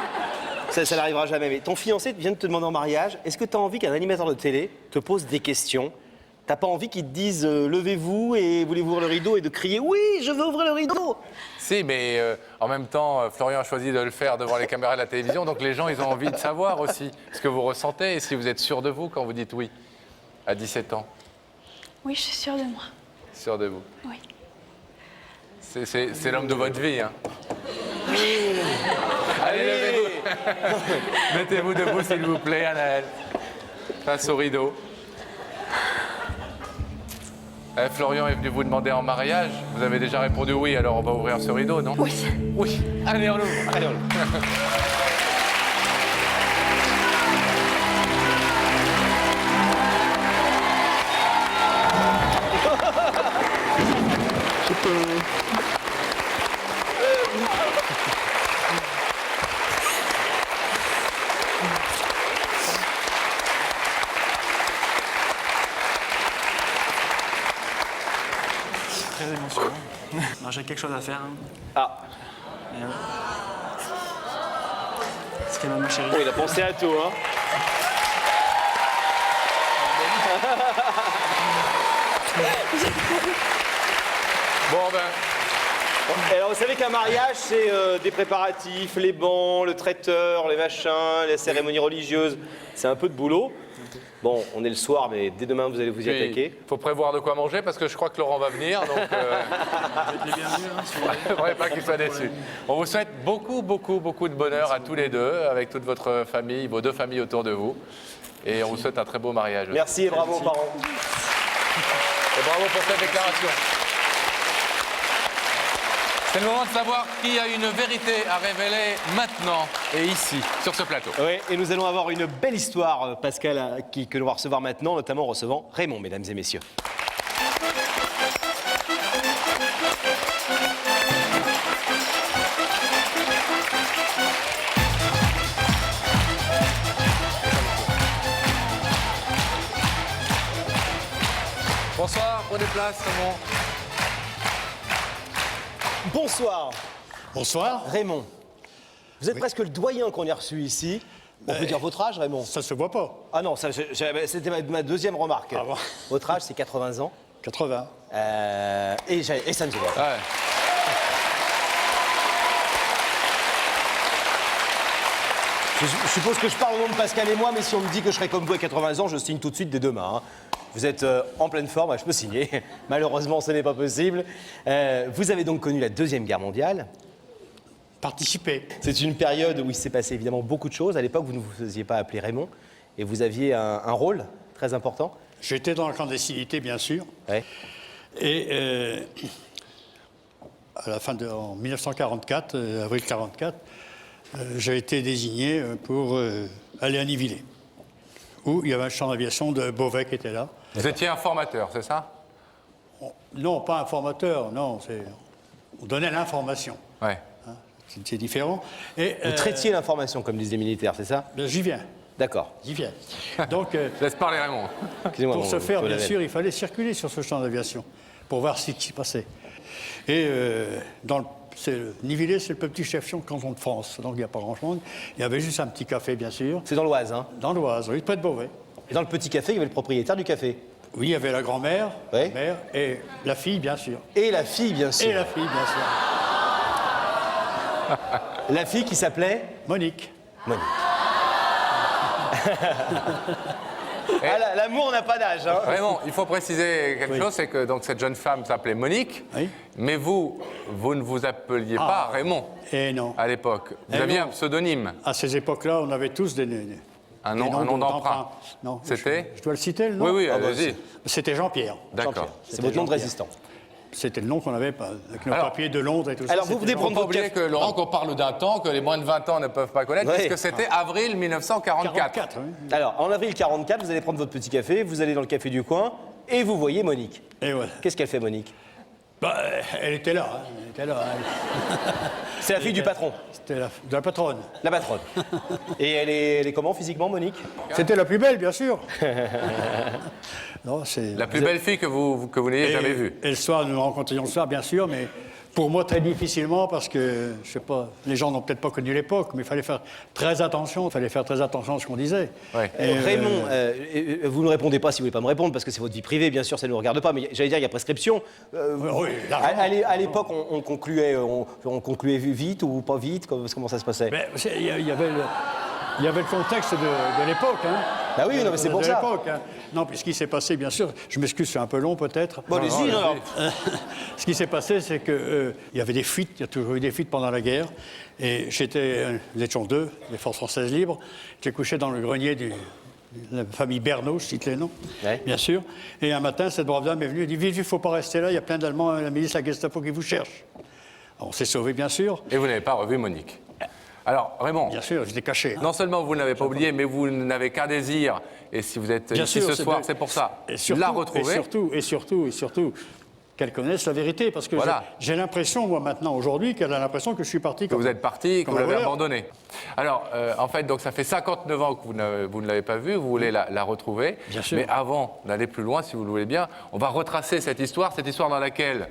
ça n'arrivera jamais, mais ton fiancé vient de te demander en mariage, est-ce que tu as envie qu'un animateur de télé te pose des questions? T'as pas envie qu'il te dise levez-vous et voulez-vous ouvrir le rideau et de crier oui, je veux ouvrir le rideau? Si, mais en même temps, Florian a choisi de le faire devant les caméras de la télévision, donc les gens, ils ont envie de savoir aussi ce que vous ressentez et si vous êtes sûr de vous quand vous dites oui, à 17 ans. Oui, je suis sûre de moi. Sûr de vous. Oui. C'est l'homme de votre vie, hein. Allez, levez-vous. Mettez-vous debout, s'il vous plaît, Anaël. Face au rideau. Florian est venu vous demander en mariage. Vous avez déjà répondu oui, alors on va ouvrir ce rideau, non? Oui. Oui. Allez, on l'ouvre. Allez, on l'ouvre. Très émotionnant. Non, j'ai quelque chose à faire. Hein. Ah, C'est quand même ma chérie. oh, il a pensé à tout, hein. Bon, ben, Et alors, vous savez qu'un mariage, c'est des préparatifs, les bancs, le traiteur, les machins, les cérémonies religieuses. C'est un peu de boulot. Bon, on est le soir, mais dès demain, vous allez vous y attaquer. il faut prévoir de quoi manger parce que je crois que Laurent va venir, donc Les bienvenus, hein, si vous voulez. il ne faudrait pas qu'il soit déçu. On vous souhaite beaucoup, beaucoup, beaucoup de bonheur à tous les deux, avec toute votre famille, vos deux familles autour de vous. Et on vous souhaite un très beau mariage. aussi. Merci et bravo aux parents. Et bravo pour cette déclaration. C'est le moment de savoir qui a une vérité à révéler maintenant et ici, sur ce plateau. Oui, et nous allons avoir une belle histoire, Pascal, que l'on va recevoir maintenant, notamment en recevant Raymond, mesdames et messieurs. Bonsoir, prenez place, Raymond. Bonsoir, Bonsoir. Raymond. Vous êtes presque le doyen qu'on a reçu ici. On peut dire votre âge, Raymond? Ça se voit pas. Ah non, c'était ma deuxième remarque. Ah bon. Votre âge, c'est 80 ans. 80. Et ça ne se voit pas. Ouais. Je suppose que je parle au nom de Pascal et moi, mais si on me dit que je serai comme vous à 80 ans, je signe tout de suite dès demain. Hein. Vous êtes en pleine forme, je peux signer. Malheureusement, ce n'est pas possible. Vous avez donc connu la Deuxième Guerre mondiale. Participer. C'est une période où il s'est passé évidemment beaucoup de choses. À l'époque, vous ne vous faisiez pas appeler Raymond et vous aviez un rôle très important. J'étais dans la clandestinité, bien sûr. Ouais. Et à la fin en 1944, avril 1944, j'ai été désigné pour aller à Nivillers, où il y avait un champ d'aviation de Beauvais qui était là. Vous étiez informateur, c'est ça? Non, pas informateur, non. On donnait l'information. Ouais. Hein, c'est différent. Et, Vous traitiez l'information, comme disent les militaires, c'est ça? J'y viens. D'accord. J'y viens. Donc, Laisse parler Raymond. Excusez-moi, pour mon- ce faire, mon bien Lavel. sûr, il fallait circuler sur ce champ d'aviation pour voir ce qui se passait. Et Nivillers, c'est le petit chef-lieu du canton de France, donc il n'y a pas grand-chose. Il y avait juste un petit café, bien sûr, C'est dans l'Oise, hein? dans l'Oise, oui, près de Beauvais. Et dans le petit café, il y avait le propriétaire du café. Oui, il y avait la grand-mère, Oui. la mère et la fille, bien sûr. Et la fille, bien sûr. Et la fille, bien sûr. La fille qui s'appelait Monique. Monique. Ah, l'amour n'a pas d'âge, hein? Raymond, il faut préciser quelque chose, c'est que donc, cette jeune femme s'appelait Monique, Oui. mais vous ne vous appeliez pas Raymond Et non. à l'époque. Vous Eh aviez non. un pseudonyme, À ces époques-là, on avait tous des un des nom noms d'emprunt. Non. C'était Je dois le citer, le nom? Oui, oui, Ah, bah, allez-y. C'était Jean-Pierre. D'accord. C'est votre nom de Jean-Pierre. résistant. c'était le nom qu'on avait, avec nos papiers de Londres et tout ça. Alors, vous venez prendre Faut votre pas oublier café. que, Laurent, qu'on parle d'un temps que les moins de 20 ans ne peuvent pas connaître, Ouais. puisque c'était avril 1944. 44, oui. Alors, en avril 44, vous allez prendre votre petit café, vous allez dans le café du coin et vous voyez Monique. Et voilà. Qu'est-ce qu'elle fait, Monique? Bah, elle était là. Hein, elle était là. C'est la fille du patron, C'était de la patronne. la patronne. Et elle est comment physiquement, Monique? C'était la plus belle, bien sûr. Non, c'est... La plus belle fille que vous n'ayez jamais vue. Et le soir, nous nous rencontrions le soir, bien sûr, mais pour moi, très difficilement, parce que, je sais pas, les gens n'ont peut-être pas connu l'époque, mais il fallait faire très attention, à ce qu'on disait. Ouais. Et, Raymond, vous ne répondez pas si vous ne voulez pas me répondre, parce que c'est votre vie privée, bien sûr, ça ne nous regarde pas, mais j'allais dire, il y a prescription. oui, largement. À l'époque, on concluait vite ou pas vite? Comment ça se passait? mais il y avait le contexte de l'époque. Hein. Bah oui, non, mais c'est pour de ça. l'époque, hein. Non, puis ce qui s'est passé, bien sûr, je m'excuse, c'est un peu long peut-être. Bon, allez-y, non. Ce qui s'est passé, c'est qu'il y avait des fuites, il y a toujours eu des fuites pendant la guerre. Et nous étions deux, les forces françaises libres. J'étais couché dans le grenier de la famille Bernaud, je cite les noms, Ouais. bien sûr. Et un matin, cette brave dame est venue et dit: vite, il ne faut pas rester là, il y a plein d'Allemands, la milice, la Gestapo qui vous cherche. Alors, on s'est sauvés, bien sûr. Et vous n'avez pas revu Monique. Alors, Raymond, Bien sûr, j'étais caché. non seulement vous ne l'avez pas oublié, mais vous n'avez qu'un désir. Et si vous êtes Bien ici sûr, ce soir, c'est pour ça. Et surtout, La retrouver. Et surtout, qu'elle connaisse la vérité. Parce que Voilà. j'ai l'impression, moi, maintenant, aujourd'hui, qu'elle a l'impression que je suis parti. Que vous êtes parti, que comme vous un l'avez voleur. abandonné. Alors, en fait, donc ça fait 59 ans que vous ne l'avez pas vue, vous voulez la retrouver. Bien sûr. Mais avant d'aller plus loin, si vous le voulez bien, on va retracer cette histoire dans laquelle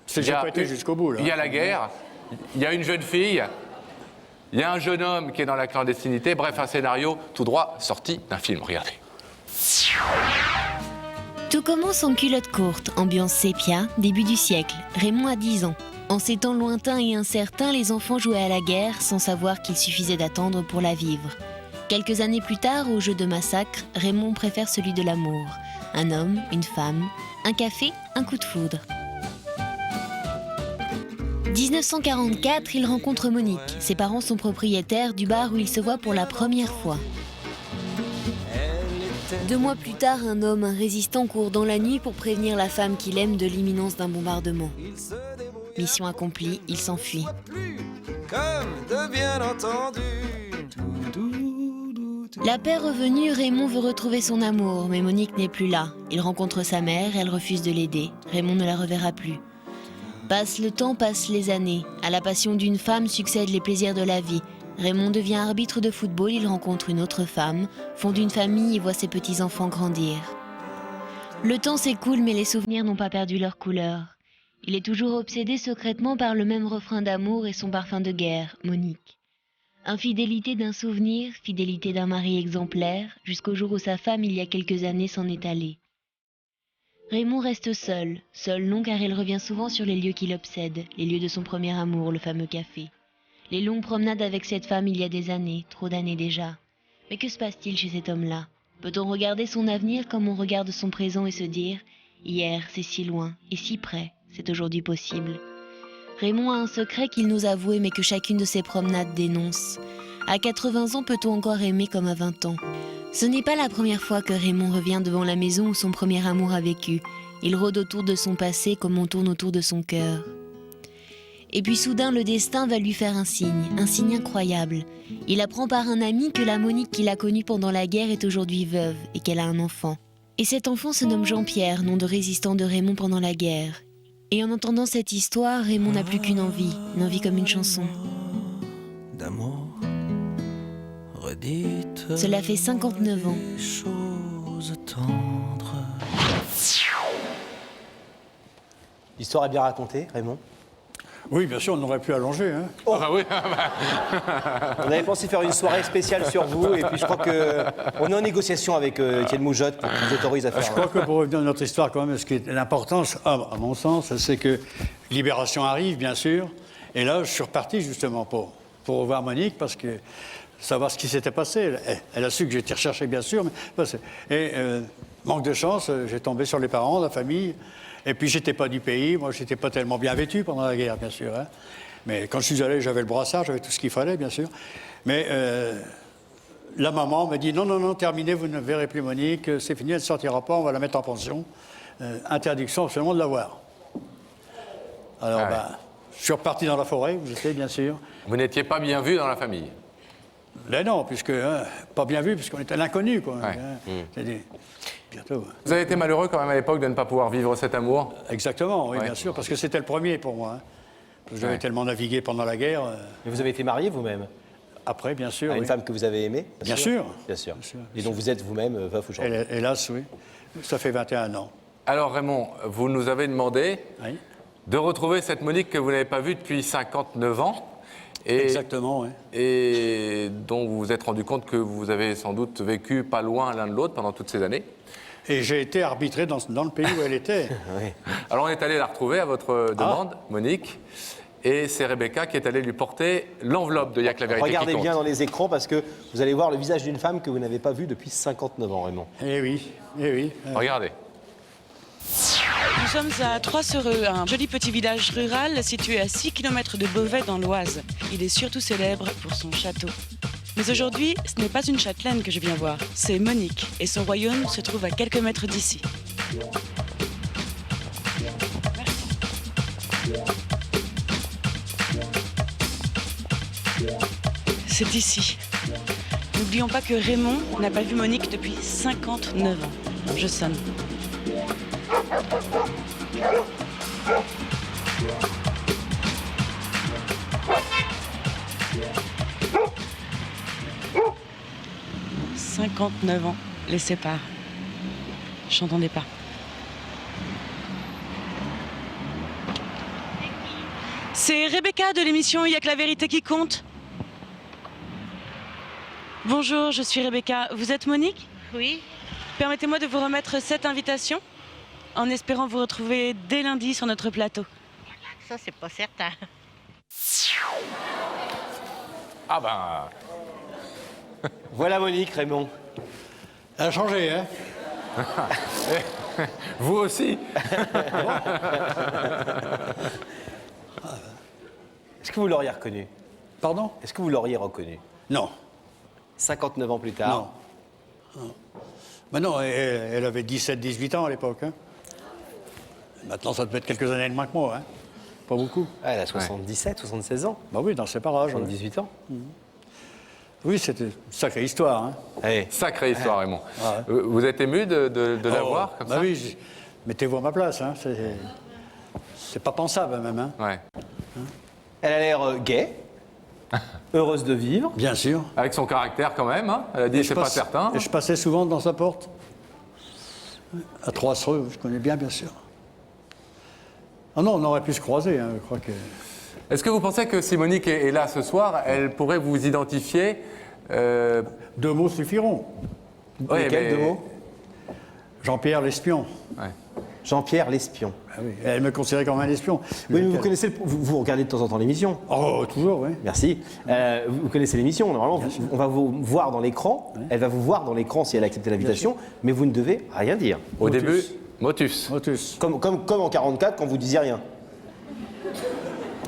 J'ai pas été jusqu'au bout, là. il y a la guerre, il y a une jeune fille, il y a un jeune homme qui est dans la clandestinité, bref, un scénario tout droit sorti d'un film. Regardez. Tout commence en culotte courte, ambiance sépia, début du siècle. Raymond a 10 ans. En ces temps lointains et incertains, les enfants jouaient à la guerre sans savoir qu'il suffisait d'attendre pour la vivre. Quelques années plus tard, au jeu de massacre, Raymond préfère celui de l'amour. Un homme, une femme, un café, un coup de foudre. 1944, il rencontre Monique. Ses parents sont propriétaires du bar où il se voit pour la première fois. 2 mois plus tard, un homme, un résistant, court dans la nuit pour prévenir la femme qu'il aime de l'imminence d'un bombardement. Mission accomplie, il s'enfuit. La paix revenue, Raymond veut retrouver son amour, mais Monique n'est plus là. Il rencontre sa mère, elle refuse de l'aider. Raymond ne la reverra plus. Passe le temps, passent les années. À la passion d'une femme succèdent les plaisirs de la vie. Raymond devient arbitre de football, il rencontre une autre femme, fonde une famille et voit ses petits-enfants grandir. Le temps s'écoule, mais les souvenirs n'ont pas perdu leur couleur. Il est toujours obsédé secrètement par le même refrain d'amour et son parfum de guerre, Monique. Infidélité d'un souvenir, fidélité d'un mari exemplaire, jusqu'au jour où sa femme, il y a quelques années, s'en est allée. Raymond reste seul non car il revient souvent sur les lieux qui l'obsèdent, les lieux de son premier amour, le fameux café. Les longues promenades avec cette femme il y a des années, trop d'années déjà. Mais que se passe-t-il chez cet homme-là? Peut-on regarder son avenir comme on regarde son présent et se dire « Hier, c'est si loin, et si près, c'est aujourd'hui possible ». Raymond a un secret qu'il nous avouait mais que chacune de ses promenades dénonce. À 80 ans, peut-on encore aimer comme à 20 ans? Ce n'est pas la première fois que Raymond revient devant la maison où son premier amour a vécu. Il rôde autour de son passé comme on tourne autour de son cœur. Et puis soudain, le destin va lui faire un signe incroyable. Il apprend par un ami que la Monique qu'il a connue pendant la guerre est aujourd'hui veuve et qu'elle a un enfant. Et cet enfant se nomme Jean-Pierre, nom de résistant de Raymond pendant la guerre. Et en entendant cette histoire, Raymond n'a plus qu'une envie, une envie comme une chanson. D'amour. Cela fait 59 ans. L'histoire est bien racontée, Raymond? Oui, bien sûr, on aurait pu allonger. Hein. Oh. Ah bah oui. On avait pensé faire une soirée spéciale sur vous, et puis je crois qu'on est en négociation avec Étienne Moujotte pour qu'il nous autorise à faire... Je crois que pour revenir à notre histoire, quand même, ce qui est l'importance, à mon sens, c'est que Libération arrive, bien sûr, et là, je suis reparti justement pour revoir Monique, parce que savoir ce qui s'était passé. Elle a su que j'étais recherché, bien sûr, mais manque de chance, j'ai tombé sur les parents, la famille. Et puis, j'étais pas du pays. Moi, j'étais pas tellement bien vêtu pendant la guerre, bien sûr. Hein. Mais quand je suis allé, j'avais le brassard, j'avais tout ce qu'il fallait, bien sûr. Mais la maman m'a dit non, terminez, vous ne verrez plus Monique, c'est fini, elle ne sortira pas, on va la mettre en pension. Interdiction absolument de la voir. Alors, je suis reparti dans la forêt, vous savez, bien sûr. Vous n'étiez pas bien vu dans la famille. Mais non, puisque, pas bien vu, puisqu'on était l'inconnu, quoi. Bientôt. Vous avez été malheureux quand même à l'époque de ne pas pouvoir vivre cet amour? Exactement, oui, bien sûr, parce que c'était le premier pour moi. J'avais tellement navigué pendant la guerre. Et vous avez été marié vous-même? Après, bien sûr. À une femme que vous avez aimée? Bien sûr. Bien sûr. Et donc vous êtes vous-même veuf aujourd'hui? Hélas, oui. Ça fait 21 ans. Alors Raymond, vous nous avez demandé de retrouver cette Monique que vous n'avez pas vue depuis 59 ans. Exactement, oui. Et dont vous vous êtes rendu compte que vous avez sans doute vécu pas loin l'un de l'autre pendant toutes ces années. Et j'ai été arbitré dans le pays où elle était. Oui. Alors on est allé la retrouver à votre demande, Monique, et c'est Rebecca qui est allée lui porter l'enveloppe de Yac la vérité. Regardez qui compte. bien dans les écrans parce que vous allez voir le visage d'une femme que vous n'avez pas vue depuis 59 ans, Raymond. Eh oui, eh oui. Regardez. Nous sommes à Trois-Sereux, un joli petit village rural situé à 6 km de Beauvais dans l'Oise. Il est surtout célèbre pour son château. Mais aujourd'hui, ce n'est pas une châtelaine que je viens voir, c'est Monique, et son royaume se trouve à quelques mètres d'ici. C'est ici. N'oublions pas que Raymond n'a pas vu Monique depuis 59 ans. Je sonne. « 59 ans les séparent. J'entendais pas. C'est Rebecca de l'émission Il y a que la vérité qui compte. Bonjour, je suis Rebecca. Vous êtes Monique? Oui. Permettez-moi de vous remettre cette invitation en espérant vous retrouver dès lundi sur notre plateau. Ça, c'est pas certain. Ah ben... Voilà Monique, Raymond. Elle a changé, hein? Vous aussi. Est-ce que vous l'auriez reconnu? Pardon? Est-ce que vous l'auriez reconnu? Non. 59 ans plus tard? Non. Mais non, elle avait 17-18 ans à l'époque. Hein. Maintenant, ça devait être quelques années de moins que moi. Hein. Pas beaucoup. Ah, elle a 77, 76 ans. Bah oui, dans ces parages. 78 ans. Oui, c'était une sacrée histoire. Hein. Hey. Sacrée histoire, Raymond. Vous êtes ému de la voir comme ça? Oui, mettez-vous à ma place. Hein. C'est pas pensable même. Hein. Ouais. Elle a l'air gaie, heureuse de vivre. Bien sûr. Avec son caractère quand même. Hein. Elle a dit c'est pas certain. Et je passais souvent dans sa porte. À Trois-Sereux, je connais bien sûr. Ah non, on aurait pu se croiser, hein, je crois que... Est-ce que vous pensez que si Monique est là ce soir, elle pourrait vous identifier 2 mots suffiront. Oui, Lesquels 2 mots? Jean-Pierre l'espion. Ouais. Jean-Pierre l'espion. Ah oui, elle me considérait comme un espion. Oui, mais vous connaissez, vous regardez de temps en temps l'émission? Oh, toujours, oui. Merci. Vous connaissez l'émission, normalement, on va vous voir dans l'écran, elle va vous voir dans l'écran si elle a accepté l'invitation, mais vous ne devez rien dire. Au début, motus. Comme en 44, quand vous disiez rien.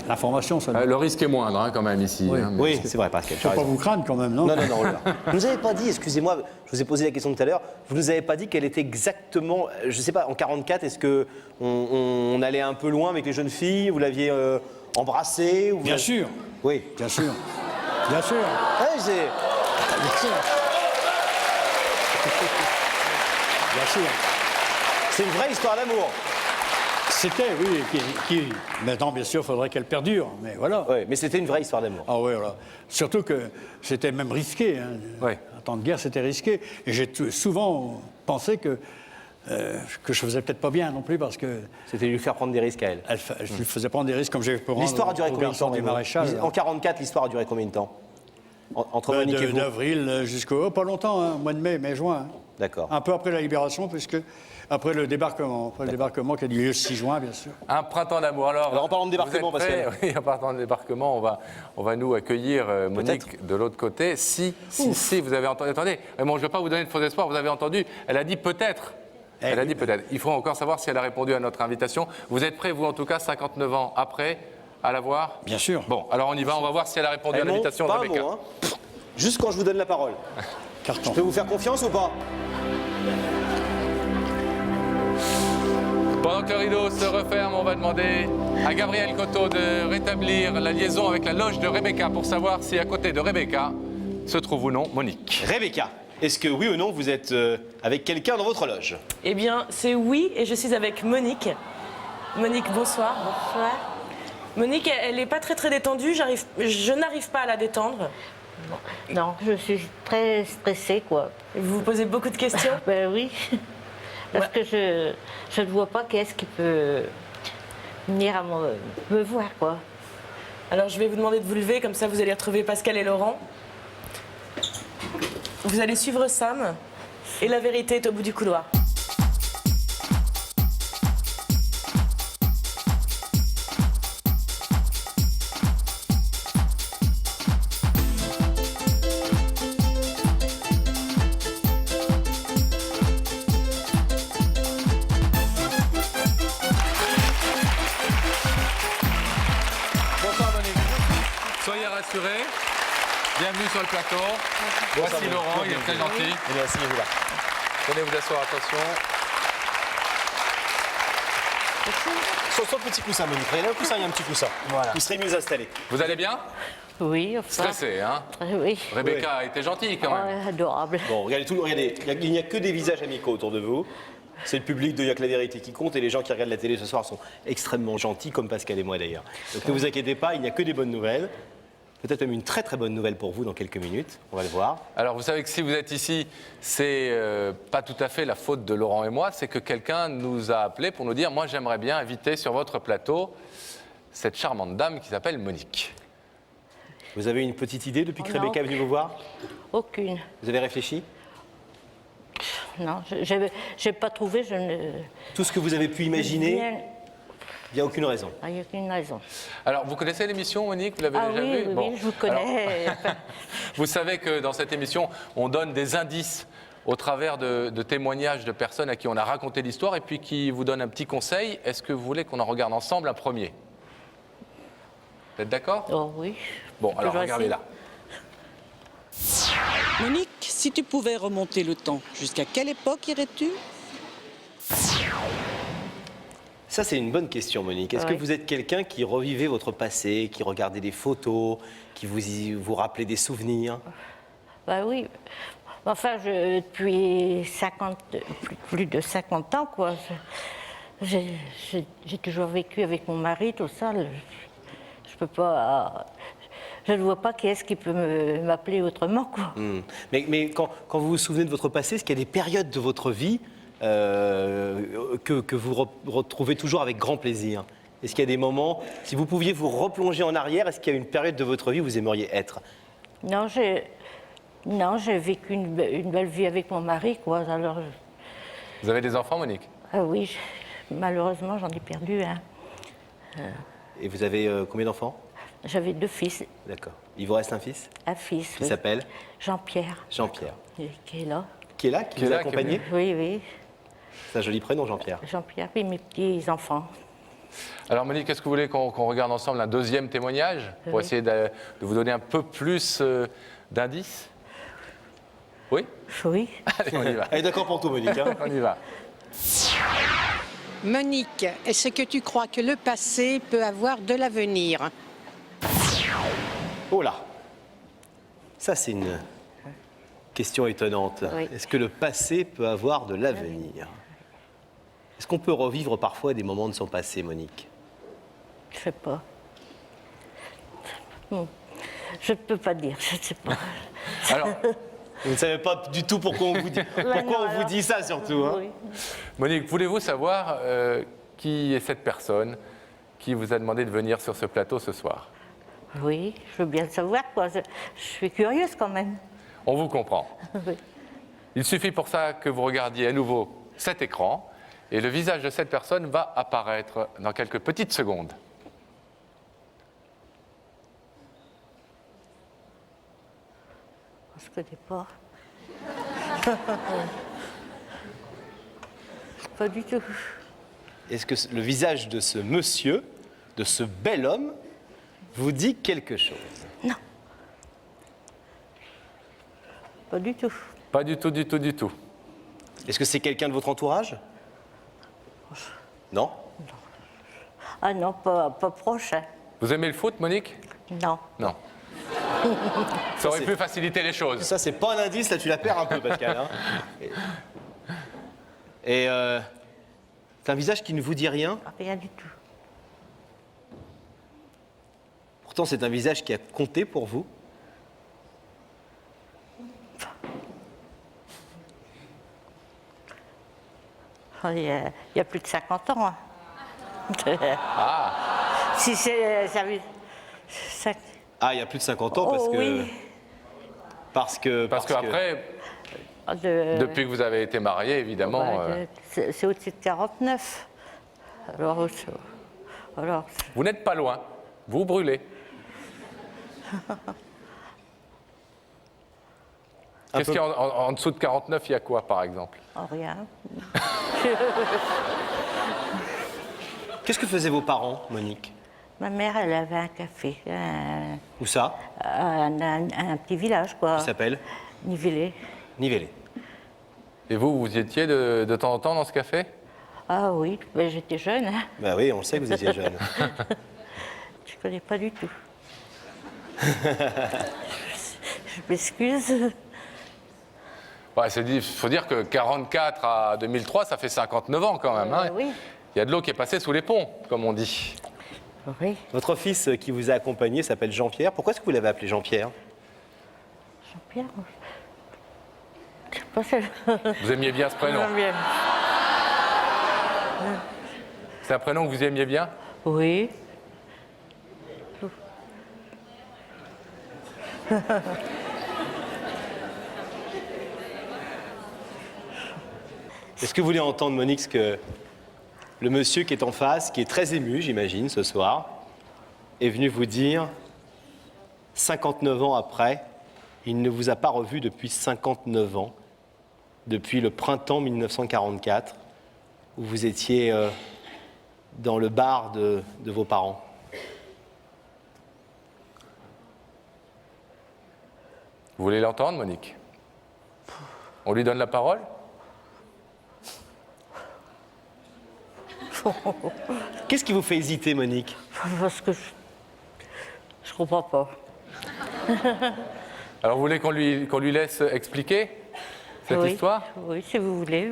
L'information, ça... Le risque est moindre, hein, quand même, ici. Oui, hein, oui, c'est vrai, Pascal. Il ne faut pas vous craindre, quand même, non? Non. Vous nous avez pas dit, excusez-moi, je vous ai posé la question tout à l'heure, vous nous avez pas dit qu'elle était exactement, je sais pas, en 44, est-ce que on allait un peu loin avec les jeunes filles? Vous l'aviez embrassée? Bien sûr. Oui. Bien sûr. Bien sûr. Ouais, Bien sûr. Bien sûr. C'est une vraie histoire d'amour. C'était, oui, maintenant, bien sûr, il faudrait qu'elle perdure, mais voilà. Oui, mais c'était une vraie histoire d'amour. Ah oui, voilà. Surtout que c'était même risqué. Hein. Oui. En temps de guerre, c'était risqué. Et j'ai souvent pensé que je faisais peut-être pas bien non plus, parce que... C'était lui faire prendre des risques à elle. Elle lui faisait prendre des risques comme j'ai pu prendre L'histoire a duré combien de temps, du maréchal. En 44, l'histoire a duré combien de temps? Entre Monique et vous? D'avril jusqu'au... pas longtemps, hein, mois de mai, juin. Hein. D'accord. Un peu après la libération, puisque... Après le débarquement. Après le débarquement qui a eu lieu le 6 juin, bien sûr. Un printemps d'amour. Alors en parlant de débarquement, Pascal. Oui, en parlant de débarquement, on va nous accueillir Monique de l'autre côté. Si vous avez entendu. Attendez, bon, je ne vais pas vous donner de faux espoirs, vous avez entendu. Elle a dit peut-être. Elle a dit peut-être. Il faut encore savoir si elle a répondu à notre invitation. Vous êtes prêts, vous en tout cas, 59 ans après, à la voir? Bien sûr. Bon, alors on y va, on va voir si elle a répondu à l'invitation de Rebecca. Hein. Juste quand je vous donne la parole. Carton. Je peux vous faire confiance ou pas? Pendant que le rideau se referme, on va demander à Gabriel Coteau de rétablir la liaison avec la loge de Rebecca pour savoir si à côté de Rebecca se trouve ou non Monique. Rebecca, est-ce que oui ou non vous êtes avec quelqu'un dans votre loge? Eh bien, c'est oui, et je suis avec Monique. Monique, bonsoir. Bonsoir. Monique, elle n'est pas très détendue, je n'arrive pas à la détendre. Non, je suis très stressée, quoi. Vous vous posez beaucoup de questions? Ben oui, parce que je ne vois pas qu'est-ce qui peut venir à me voir, quoi. Alors, je vais vous demander de vous lever, comme ça vous allez retrouver Pascal et Laurent. Vous allez suivre Sam, et la vérité est au bout du couloir. Soyez rassurés. Bienvenue sur le plateau. Voici Laurent, il est très gentil. Asseyez-vous là. Venez vous asseoir, attention. Sur le petit coussin, Monique. Il y a un coussin, il y a un petit coussin. Voilà. Vous serez mieux installé. Vous allez bien? Oui, enfin. Stressé, hein? Oui. Rebecca a été gentille quand même. Ouais, adorable. Bon, regardez, il n'y a que des visages amicaux autour de vous. C'est le public de Y'a que la vérité qui compte et les gens qui regardent la télé ce soir sont extrêmement gentils, comme Pascal et moi d'ailleurs. Donc ne vous inquiétez pas, il n'y a que des bonnes nouvelles. Peut-être même une très très bonne nouvelle pour vous dans quelques minutes. On va le voir. Alors vous savez que si vous êtes ici, c'est pas tout à fait la faute de Laurent et moi, c'est que quelqu'un nous a appelé pour nous dire « Moi j'aimerais bien inviter sur votre plateau cette charmante dame qui s'appelle Monique ». Vous avez une petite idée depuis que Rebecca est venue vous voir? Aucune. Vous avez réfléchi? Non, j'ai pas trouvé, je ne... Tout ce que vous avez pu imaginer, il n'y a aucune raison. Il n'y a aucune raison. Alors, vous connaissez l'émission, Monique? Vous l'avez déjà vue? Oui, je vous connais. Alors, vous savez que dans cette émission, on donne des indices au travers de témoignages de personnes à qui on a raconté l'histoire et puis qui vous donnent un petit conseil. Est-ce que vous voulez qu'on en regarde ensemble un premier? Vous êtes d'accord? Oh oui. Bon, alors regardez là. Monique, si tu pouvais remonter le temps, jusqu'à quelle époque irais-tu? Ça, c'est une bonne question, Monique. Est-ce que vous êtes quelqu'un qui revivait votre passé, qui regardait des photos, qui vous rappelait des souvenirs? Bah oui. Enfin, depuis plus de 50 ans, quoi. J'ai toujours vécu avec mon mari, tout ça. Je peux pas... Je ne vois pas qui est-ce qui peut m'appeler autrement, quoi. Mais quand vous vous souvenez de votre passé, est-ce qu'il y a des périodes de votre vie que vous retrouvez toujours avec grand plaisir? Est-ce qu'il y a des moments, si vous pouviez vous replonger en arrière, est-ce qu'il y a une période de votre vie où vous aimeriez être? Non, j'ai vécu une belle vie avec mon mari, quoi. Alors, Vous avez des enfants, Monique? Ah oui, malheureusement, j'en ai perdu un. Et vous avez combien d'enfants? J'avais 2 fils. D'accord. Il vous reste un fils? Un fils, Qui s'appelle? Jean-Pierre. Jean-Pierre. Qui est là. Qui est là? Qui vous a accompagné? Oui, oui. C'est un joli prénom, Jean-Pierre. Jean-Pierre, puis mes petits-enfants. Alors Monique, est-ce que vous voulez qu'on regarde ensemble un deuxième témoignage pour essayer de vous donner un peu plus d'indices? Oui? Oui. Allez, on y va. Elle est d'accord pour tout, Monique. Hein. On y va. Monique, est-ce que tu crois que le passé peut avoir de l'avenir? Oh là! Ça, c'est une question étonnante. Oui. Est-ce que le passé peut avoir de l'avenir? Est-ce qu'on peut revivre parfois des moments de son passé, Monique? Je sais pas. Je ne peux pas dire, je ne sais pas. Alors, vous ne savez pas du tout pourquoi on vous dit, vous dit ça, surtout. Hein? Oui. Monique, voulez-vous savoir qui est cette personne qui vous a demandé de venir sur ce plateau ce soir? Oui, je veux bien le savoir, quoi. Je suis curieuse quand même. On vous comprend. Oui. Il suffit pour ça que vous regardiez à nouveau cet écran et le visage de cette personne va apparaître dans quelques petites secondes. Je ne connais pas. Pas du tout. Est-ce que le visage de ce monsieur, de ce bel homme, vous dit quelque chose? Non. Pas du tout. Pas du tout, du tout, du tout. Est-ce que c'est quelqu'un de votre entourage? Non? Ah non, pas proche. Hein. Vous aimez le foot, Monique? Non. Non. Ça aurait pu faciliter les choses. Ça, c'est pas un indice, là, tu la perds un peu, Pascal. Hein. Et c'est un visage qui ne vous dit rien? Rien du tout. Pourtant, c'est un visage qui a compté pour vous. Il y a plus de 50 ans. Hein. Ah. Si c'est... Ah, il y a plus de 50 ans, parce Oh, que... oui. Parce qu'après, depuis que vous avez été marié, évidemment... C'est au-dessus de 49. Alors... Vous n'êtes pas loin. Vous brûlez. Qu'est-ce qu'il y a en dessous de 49, il y a quoi, par exemple? Oh, rien. Qu'est-ce que faisaient vos parents, Monique? Ma mère, elle avait un café. Où ça? Un petit village, quoi. Qui s'appelle? Nivellé. Nivellé. Et vous, vous y étiez de temps en temps dans ce café? Ah oui, ben, j'étais jeune. Hein. Bah oui, on le sait que vous étiez jeune. Je ne connais pas du tout. Je m'excuse. Ouais, il faut dire que 44 à 2003, ça fait 59 ans quand même. Hein. Oui. Il y a de l'eau qui est passée sous les ponts, comme on dit. Oui. Votre fils qui vous a accompagné s'appelle Jean-Pierre. Pourquoi est-ce que vous l'avez appelé Jean-Pierre? Jean-Pierre, je sais pas si... Vous aimiez bien ce prénom? J'aime bien. C'est un prénom que vous aimiez bien? Oui. Est-ce que vous voulez entendre, Monique, ce que le monsieur qui est en face, qui est très ému, j'imagine, ce soir, est venu vous dire, 59 ans après, il ne vous a pas revu depuis 59 ans, depuis le printemps 1944, où vous étiez dans le bar de vos parents. Vous voulez l'entendre, Monique? On lui donne la parole? Qu'est-ce qui vous fait hésiter, Monique? Parce que je comprends pas. Alors, vous voulez qu'on lui laisse expliquer cette histoire? Oui, si vous voulez.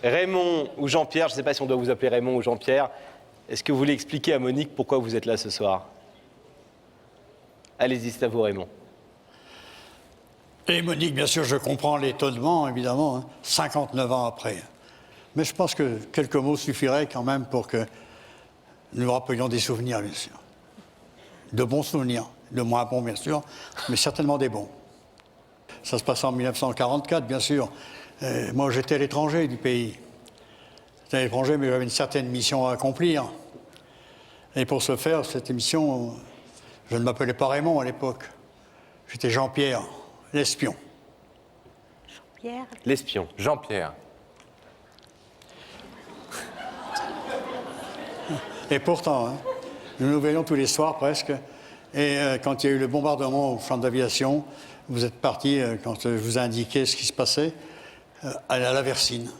Raymond ou Jean-Pierre, je ne sais pas si on doit vous appeler Raymond ou Jean-Pierre, est-ce que vous voulez expliquer à Monique pourquoi vous êtes là ce soir? Allez-y, c'est à vous, Raymond. Et Monique, bien sûr, je comprends l'étonnement, évidemment, hein, 59 ans après. Mais je pense que quelques mots suffiraient quand même pour que nous nous rappelions des souvenirs, bien sûr. De bons souvenirs, de moins bons, bien sûr, mais certainement des bons. Ça se passe en 1944, bien sûr. Moi, j'étais à l'étranger du pays. J'étais à l'étranger, mais j'avais une certaine mission à accomplir. Et pour ce faire, cette mission, je ne m'appelais pas Raymond à l'époque. J'étais Jean-Pierre, l'espion. Jean-Pierre? L'espion. Jean-Pierre. Et pourtant, hein, nous nous voyons tous les soirs presque. Et quand il y a eu le bombardement au champ d'aviation, vous êtes parti, quand je vous ai indiqué ce qui se passait, à la Versine.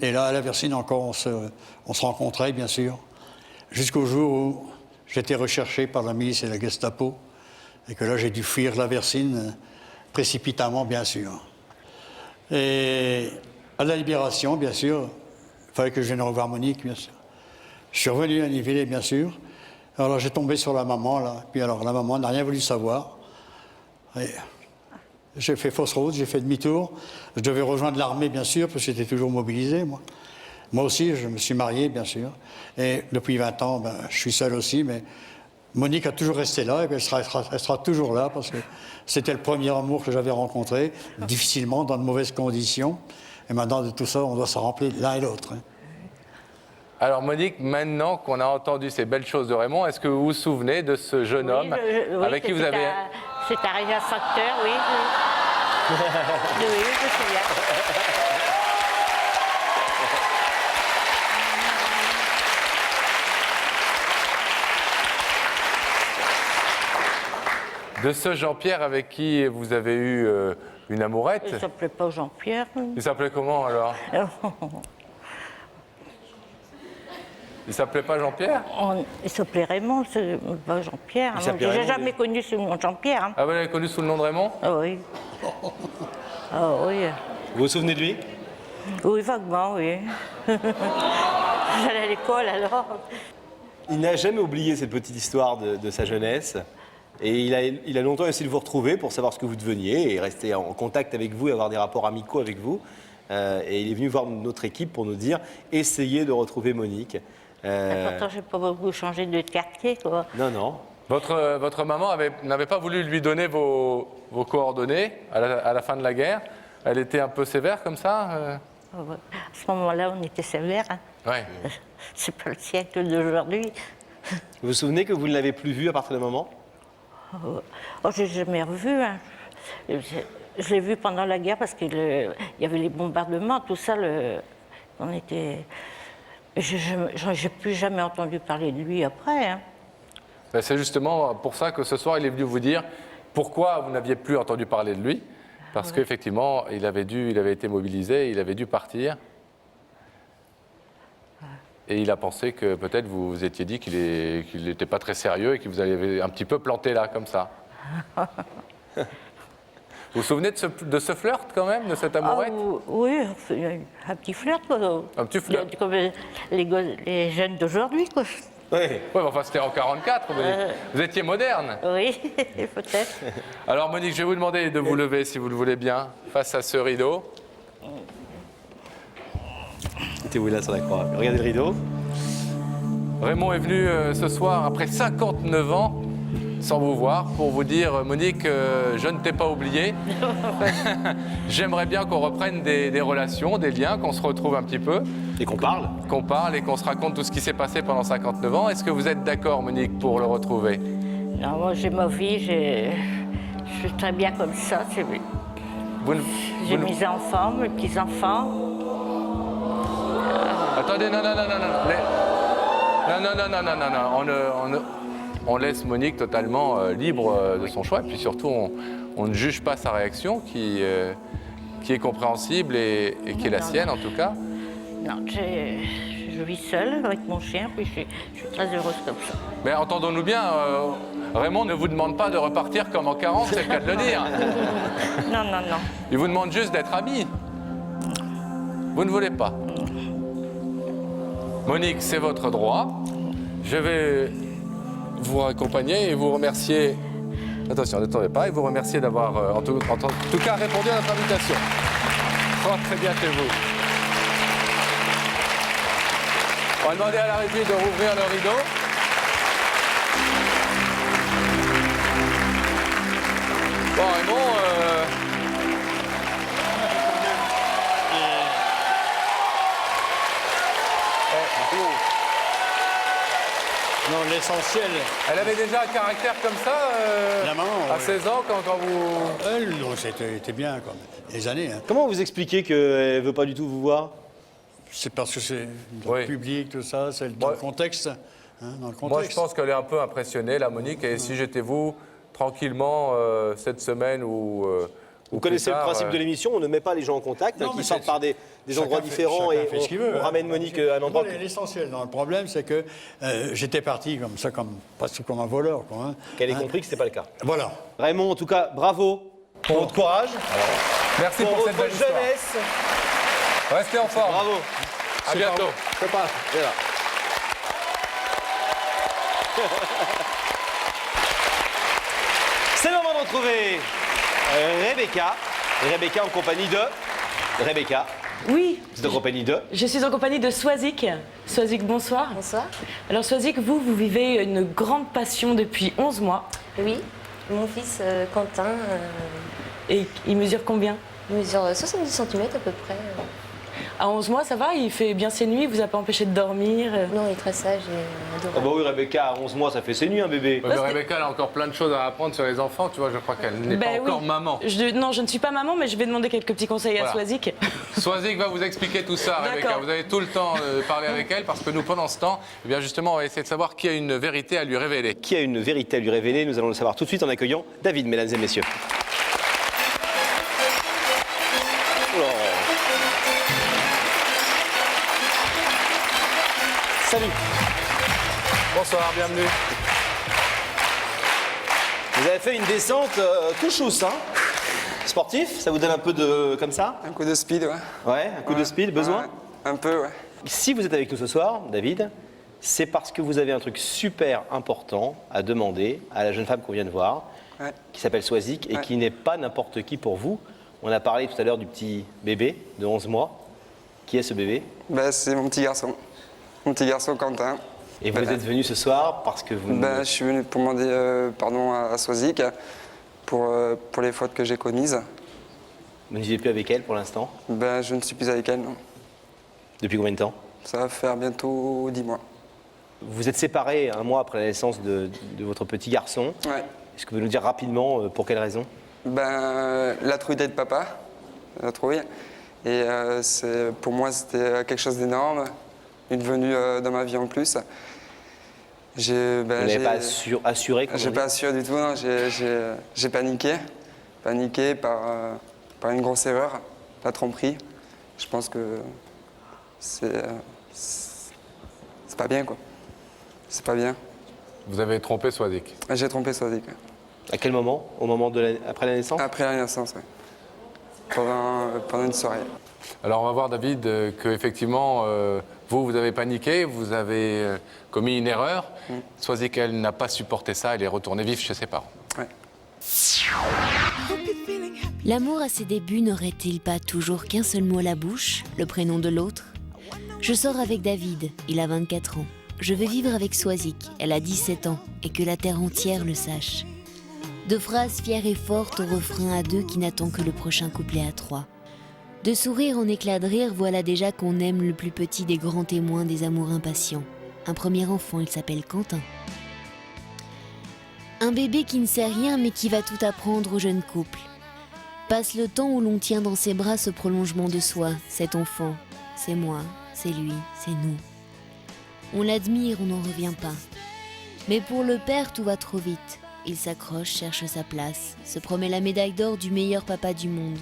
Et là, à la Versine, encore, on se rencontrait, bien sûr, jusqu'au jour où j'étais recherché par la milice et la Gestapo, et que là, j'ai dû fuir la Versine précipitamment, bien sûr. Et à la Libération, bien sûr, il fallait que je vienne revoir Monique, bien sûr. Je suis revenu à Nivellé, bien sûr. Alors, j'ai tombé sur la maman, là. Puis alors, la maman n'a rien voulu savoir. Et j'ai fait fausse route, j'ai fait demi-tour. Je devais rejoindre l'armée, bien sûr, parce que j'étais toujours mobilisé, moi. Moi aussi, je me suis marié, bien sûr. Et depuis 20 ans, ben, je suis seul aussi, mais Monique a toujours resté là, et elle sera toujours là, parce que c'était le premier amour que j'avais rencontré, difficilement, dans de mauvaises conditions. Et maintenant, de tout ça, on doit s'en rappeler l'un et l'autre. Hein. Alors Monique, maintenant qu'on a entendu ces belles choses de Raymond, est-ce que vous vous souvenez de ce jeune homme avec qui vous avez... C'est arrivé à facteur, oui. Oui, je me souviens. De ce Jean-Pierre avec qui vous avez eu Une amourette? Il ne s'appelait pas Jean-Pierre. Il s'appelait comment alors? Il s'appelait pas Jean-Pierre? Il s'appelait Raymond, c'est pas Jean-Pierre. Il Je s'appelait l'ai Raymond, jamais connu sous le nom de Jean-Pierre. Hein. Ah, vous l'avez connu sous le nom de Raymond? Ah oui. Ah oui. Vous vous souvenez de lui? Oui, vaguement, oui. J'allais à l'école alors. Il n'a jamais oublié cette petite histoire de sa jeunesse. Et il a longtemps essayé de vous retrouver pour savoir ce que vous deveniez et rester en contact avec vous et avoir des rapports amicaux avec vous. Et il est venu voir notre équipe pour nous dire essayez de retrouver Monique. Pourtant, je n'ai pas beaucoup changé de quartier, quoi. Non, non. Votre maman n'avait pas voulu lui donner vos coordonnées à la fin de la guerre. Elle était un peu sévère comme ça À ce moment-là, on était sévère. Hein. Ouais. C'est pas le siècle d'aujourd'hui. Vous vous souvenez que vous ne l'avez plus vu à partir de moment? Oh, je l'ai jamais revu. Hein. Je l'ai vu pendant la guerre parce qu'il y avait les bombardements, tout ça. On était. J'ai plus jamais entendu parler de lui après. Hein. Ben, c'est justement pour ça que ce soir, il est venu vous dire pourquoi vous n'aviez plus entendu parler de lui. Parce qu'effectivement, il avait été mobilisé, il avait dû partir. Et il a pensé que peut-être vous vous étiez dit qu'il n'était pas très sérieux et qu'il vous avait un petit peu planté là, comme ça. Vous vous souvenez de ce flirt quand même, de cette amourette? Oui, un petit flirt. Quoi. Un petit flirt? Comme les jeunes d'aujourd'hui, quoi. Oui, enfin c'était en 44, vous étiez moderne. Oui, peut-être. Alors Monique, je vais vous demander de vous lever, si vous le voulez bien, face à ce rideau. Mettez-vous là sur la croix. Regardez le rideau. Raymond est venu ce soir, après 59 ans, sans vous voir, pour vous dire, Monique, je ne t'ai pas oublié. J'aimerais bien qu'on reprenne des relations, des liens, qu'on se retrouve un petit peu. Et qu'on parle. Qu'on parle et qu'on se raconte tout ce qui s'est passé pendant 59 ans. Est-ce que vous êtes d'accord, Monique, pour le retrouver? Non, moi, j'ai ma vie, je suis très bien comme ça. J'ai mes enfants, mes petits-enfants. Attendez, non. On laisse Monique totalement libre de son choix. Et puis surtout, on ne juge pas sa réaction, qui est compréhensible et qui est la sienne, en tout cas. Non, je vis seule avec mon chien, puis je suis très heureuse comme ça. Mais entendons-nous bien, Raymond ne vous demande pas de repartir comme en 40, c'est le cas de le dire. Non. Il vous demande juste d'être amis. Vous ne voulez pas. Monique, c'est votre droit. Je vais vous accompagner et vous remercier. Attention, ne tournez pas, et vous remercier d'avoir en tout cas répondu à notre invitation. Rentrez bien chez vous. On va demander à la régie de rouvrir le rideau. Bon, Raymond, Non, l'essentiel. Elle avait déjà un caractère comme ça La maman, à 16 ans quand vous... Elle, non, c'était bien, comme les années. Hein. Comment vous expliquez qu'elle ne veut pas du tout vous voir? C'est parce que c'est dans le public, tout ça, c'est dans le contexte. Hein, dans le contexte. Moi, je pense qu'elle est un peu impressionnée, la Monique, et si j'étais vous, tranquillement, cette semaine ou... Vous connaissez le principe de l'émission, on ne met pas les gens en contact, qui sortent par des endroits différents et on ramène Monique à un endroit. L'essentiel dans le problème, c'est que j'étais parti comme ça, presque comme un voleur. Hein. Qu'elle ait compris que ce n'était pas le cas. Voilà. Raymond, en tout cas, bravo pour votre courage. Merci pour cette belle histoire. jeunesse. Restez en forme. Bravo. À bientôt. Je sais pas. Voilà. C'est le moment de retrouver Rebecca. Rebecca en compagnie de... Rebecca. Oui. Vous êtes en compagnie de... Je suis en compagnie de Swazik. Swazik, bonsoir. Bonsoir. Alors Swazik, vous vivez une grande passion depuis 11 mois. Oui, mon fils Quentin. Et il mesure combien? Il mesure 70 cm à peu près. À 11 mois, ça va? Il fait bien ses nuits? Il vous a pas empêché de dormir? Non, il est très sage et adorable. Ah bah oui, Rebecca, à 11 mois, ça fait ses nuits, un bébé. Mais Rebecca, elle a encore plein de choses à apprendre sur les enfants, tu vois, je crois qu'elle n'est pas encore maman. Non, je ne suis pas maman, mais je vais demander quelques petits conseils à Swazik. Swazik va vous expliquer tout ça, Rebecca. Vous avez tout le temps de parler avec elle, parce que nous, pendant ce temps, eh bien justement, on va essayer de savoir qui a une vérité à lui révéler. Qui a une vérité à lui révéler? Nous allons le savoir tout de suite en accueillant David, mesdames et messieurs. Salut. Bonsoir, bienvenue. Vous avez fait une descente tout chousse, hein? Sportif, ça vous donne un peu de... comme ça? Un coup de speed, ouais. Ouais, un coup de speed, besoin? Ouais, un peu, ouais. Si vous êtes avec nous ce soir, David, c'est parce que vous avez un truc super important à demander à la jeune femme qu'on vient de voir, Ouais. qui s'appelle Swazik et Ouais. qui n'est pas n'importe qui pour vous. On a parlé tout à l'heure du petit bébé de 11 mois. Qui est ce bébé? Ben, c'est mon petit garçon. Mon petit garçon Quentin. Et vous êtes venu ce soir parce que vous... Ben, je suis venu pour demander pardon à Swazik pour les fautes que j'ai commises. Vous ne vivez plus avec elle pour l'instant? Ben, je ne suis plus avec elle, non. Depuis combien de temps? Ça va faire bientôt 10 mois. Vous êtes séparés un mois après la naissance de votre petit garçon. Ouais. Est-ce que vous pouvez nous dire rapidement pour quelle raison? Ben, la trouille d'être papa, la trouille. Et pour moi, c'était quelque chose d'énorme, une venue dans ma vie en plus. Vous n'avez pas assuré? J'ai pas assuré du tout, non. J'ai paniqué. Paniqué par une grosse erreur, la tromperie. Je pense que c'est pas bien, quoi. C'est pas bien. Vous avez trompé Swazik? J'ai trompé Swazik. Ouais. À quel moment? Au moment après la naissance? Après la naissance, oui. Pendant une soirée. Alors on va voir David que effectivement vous avez paniqué, vous avez commis une erreur. Swazik, elle n'a pas supporté ça, elle est retournée vivre chez ses parents. Ouais. L'amour à ses débuts n'aurait-il pas toujours qu'un seul mot à la bouche, le prénom de l'autre? Je sors avec David, il a 24 ans. Je vais vivre avec Swazik, elle a 17 ans, et que la terre entière le sache. 2 phrases fières et fortes au refrain à 2 qui n'attend que le prochain couplet à 3. 2 sourires en éclats de rire, voilà déjà qu'on aime le plus petit des grands témoins des amours impatients. Un premier enfant, il s'appelle Quentin. Un bébé qui ne sait rien mais qui va tout apprendre au jeune couple. Passe le temps où l'on tient dans ses bras ce prolongement de soi, cet enfant. C'est moi, c'est lui, c'est nous. On l'admire, on n'en revient pas. Mais pour le père, tout va trop vite. Il s'accroche, cherche sa place, se promet la médaille d'or du meilleur papa du monde.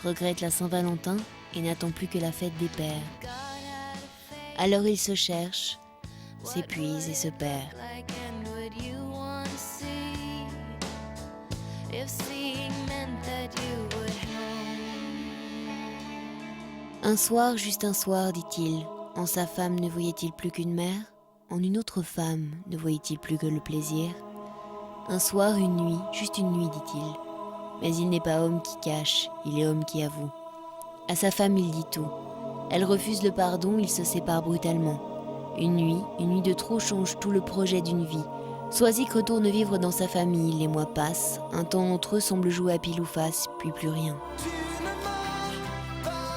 Regrette la Saint-Valentin et n'attend plus que la fête des pères. Alors il se cherche, s'épuise et se perd. Un soir, juste un soir, dit-il, en sa femme ne voyait-il plus qu'une mère? En une autre femme ne voyait-il plus que le plaisir? Un soir, une nuit, juste une nuit, dit-il. Mais il n'est pas homme qui cache, il est homme qui avoue. À sa femme, il dit tout. Elle refuse le pardon, ils se séparent brutalement. Une nuit de trop change tout le projet d'une vie. Swazik retourne vivre dans sa famille, les mois passent. Un temps entre eux semble jouer à pile ou face, puis plus rien.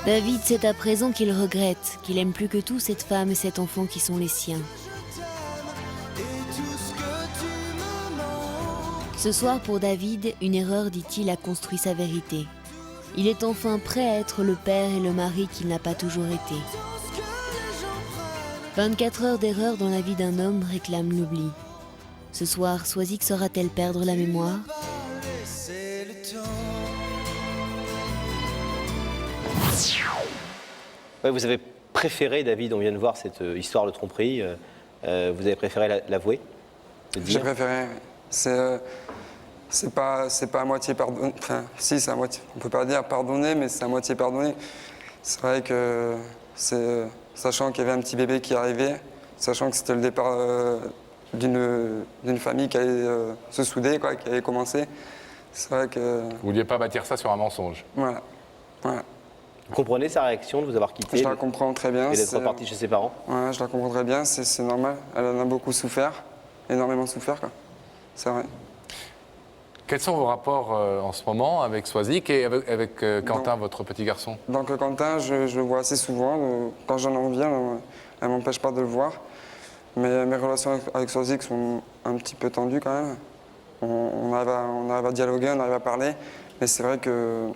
David sait à présent qu'il regrette, qu'il aime plus que tout cette femme et cet enfant qui sont les siens. Ce soir, pour David, une erreur, dit-il, a construit sa vérité. Il est enfin prêt à être le père et le mari qu'il n'a pas toujours été. 24 heures d'erreur dans la vie d'un homme réclament l'oubli. Ce soir, Swazik saura-t-elle perdre la mémoire? Ouais, vous avez préféré, David, on vient de voir cette histoire de tromperie, vous avez préféré l'avouer? J'ai préféré, oui. C'est pas à moitié pardonné. Enfin, si, c'est à moitié. On peut pas dire pardonner, mais c'est à moitié pardonné. C'est vrai que, sachant qu'il y avait un petit bébé qui arrivait, sachant que c'était le départ d'une famille qui allait se souder, quoi, qui allait commencer, c'est vrai que... Vous vouliez pas bâtir ça sur un mensonge? Voilà. Voilà. Vous comprenez sa réaction de vous avoir quitté? Je la comprends très bien. Et d'être reparti chez ses parents? Ouais, je la comprends très bien, c'est normal. Elle en a beaucoup souffert, énormément souffert, quoi. C'est vrai. Quels sont vos rapports en ce moment avec Swazik et avec Quentin, votre petit garçon? Donc Quentin, je le vois assez souvent. Quand j'en ai envie, elle ne m'empêche pas de le voir. Mais mes relations avec Swazik sont un petit peu tendues quand même. On arrive à dialoguer, on arrive à parler. Mais c'est vrai qu'elle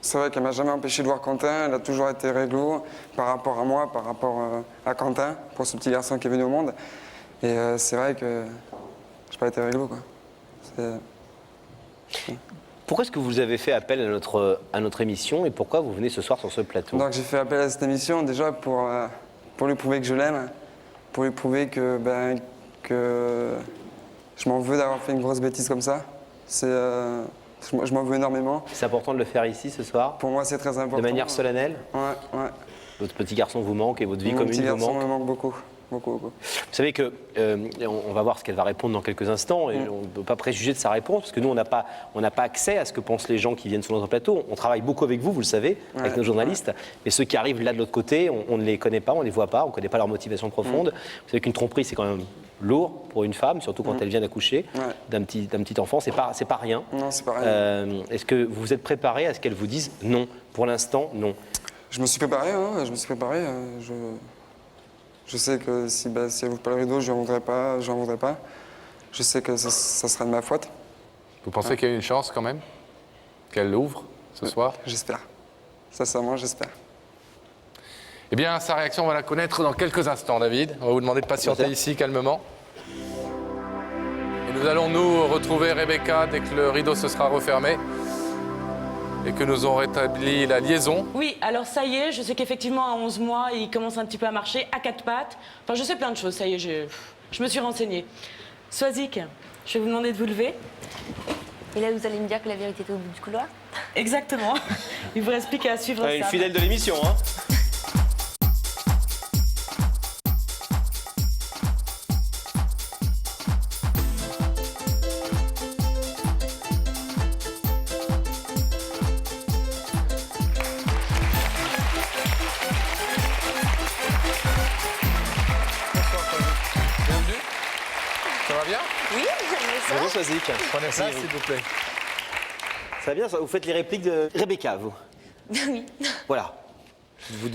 ne m'a jamais empêché de voir Quentin. Elle a toujours été réglo par rapport à moi, par rapport à Quentin, pour ce petit garçon qui est venu au monde. Et c'est vrai que je n'ai pas été réglo, quoi. Pourquoi est-ce que vous avez fait appel à notre émission et pourquoi vous venez ce soir sur ce plateau? Donc j'ai fait appel à cette émission déjà pour pour lui prouver que je l'aime, pour lui prouver que je m'en veux d'avoir fait une grosse bêtise comme ça. Je m'en veux énormément. C'est important de le faire ici ce soir? Pour moi, c'est très important. De manière solennelle? Ouais. Votre petit garçon vous manque et votre vie Mon commune petit vous garçon manque? me manque beaucoup. Beaucoup. Vous savez que, on va voir ce qu'elle va répondre dans quelques instants, et on ne peut pas préjuger de sa réponse, parce que nous, on n'a pas accès à ce que pensent les gens qui viennent sur notre plateau. On travaille beaucoup avec vous, vous le savez, avec nos journalistes, mais ceux qui arrivent là de l'autre côté, on ne les connaît pas, on ne les voit pas, on ne connaît pas leur motivation profonde. Vous savez qu'une tromperie, c'est quand même lourd pour une femme, surtout quand elle vient d'accoucher d'un petit enfant, c'est pas rien. Non, c'est pas rien. Est-ce que vous vous êtes préparé à ce qu'elle vous dise non? Pour l'instant, non. Je me suis préparé, Je sais que si elle ouvre pas le rideau, je n'en voudrais pas. Je sais que ça sera de ma faute. Vous pensez qu'il y a une chance quand même qu'elle l'ouvre ce soir? J'espère. Sincèrement, j'espère. Eh bien, sa réaction, on va la connaître dans quelques instants, David. On va vous demander de patienter ici calmement. Et nous allons nous retrouver Rebecca dès que le rideau se sera refermé et que nous aurons rétabli la liaison. Oui, alors ça y est, je sais qu'effectivement à 11 mois, il commence un petit peu à marcher, à 4 pattes. Enfin, je sais plein de choses, ça y est, je me suis renseignée. Swazik, je vais vous demander de vous lever. Et là, vous allez me dire que la vérité est au bout du couloir? Exactement. Il vous reste plus qu'à suivre ça. Une fidèle de l'émission, hein. Oui, ça. Bonjour Swazik. Prenez place, s'il vous plaît. Ça va bien, vous faites les répliques de Rebecca, vous? Oui. Voilà.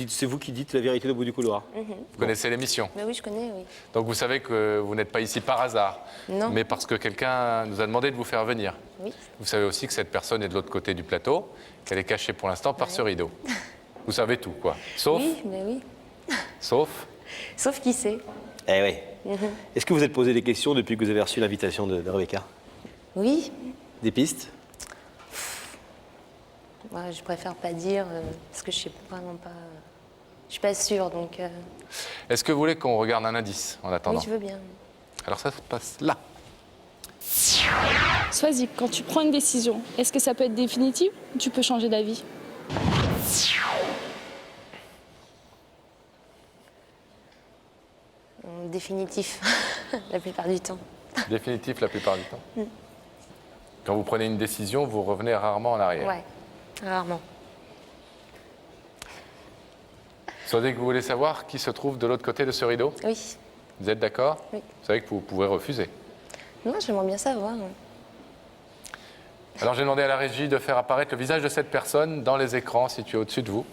C'est vous qui dites la vérité au bout du couloir. Vous connaissez l'émission? Oui, je connais, oui. Donc vous savez que vous n'êtes pas ici par hasard, Non. mais parce que quelqu'un nous a demandé de vous faire venir. Oui. Vous savez aussi que cette personne est de l'autre côté du plateau, qu'elle est cachée pour l'instant par ce rideau. Vous savez tout, quoi. Sauf... Oui, mais oui. Sauf... Sauf qui sait. Eh oui. Est-ce que vous vous êtes posé des questions depuis que vous avez reçu l'invitation de Rebecca? Oui. Des pistes? Moi, je préfère pas dire, parce que je sais vraiment pas... je suis pas sûre, donc... Est-ce que vous voulez qu'on regarde un indice en attendant? Oui, je veux bien. Alors ça se passe là. Swazik, quand tu prends une décision, est-ce que ça peut être définitif ou tu peux changer d'avis? Définitif, la plupart du temps. Définitif la plupart du temps. Quand vous prenez une décision, vous revenez rarement en arrière. Ouais, rarement. Soit que vous voulez savoir qui se trouve de l'autre côté de ce rideau? Oui. Vous êtes d'accord? Oui. Vous savez que vous pouvez refuser. Non, j'aimerais bien savoir. Alors j'ai demandé à la régie de faire apparaître le visage de cette personne dans les écrans situés au-dessus de vous.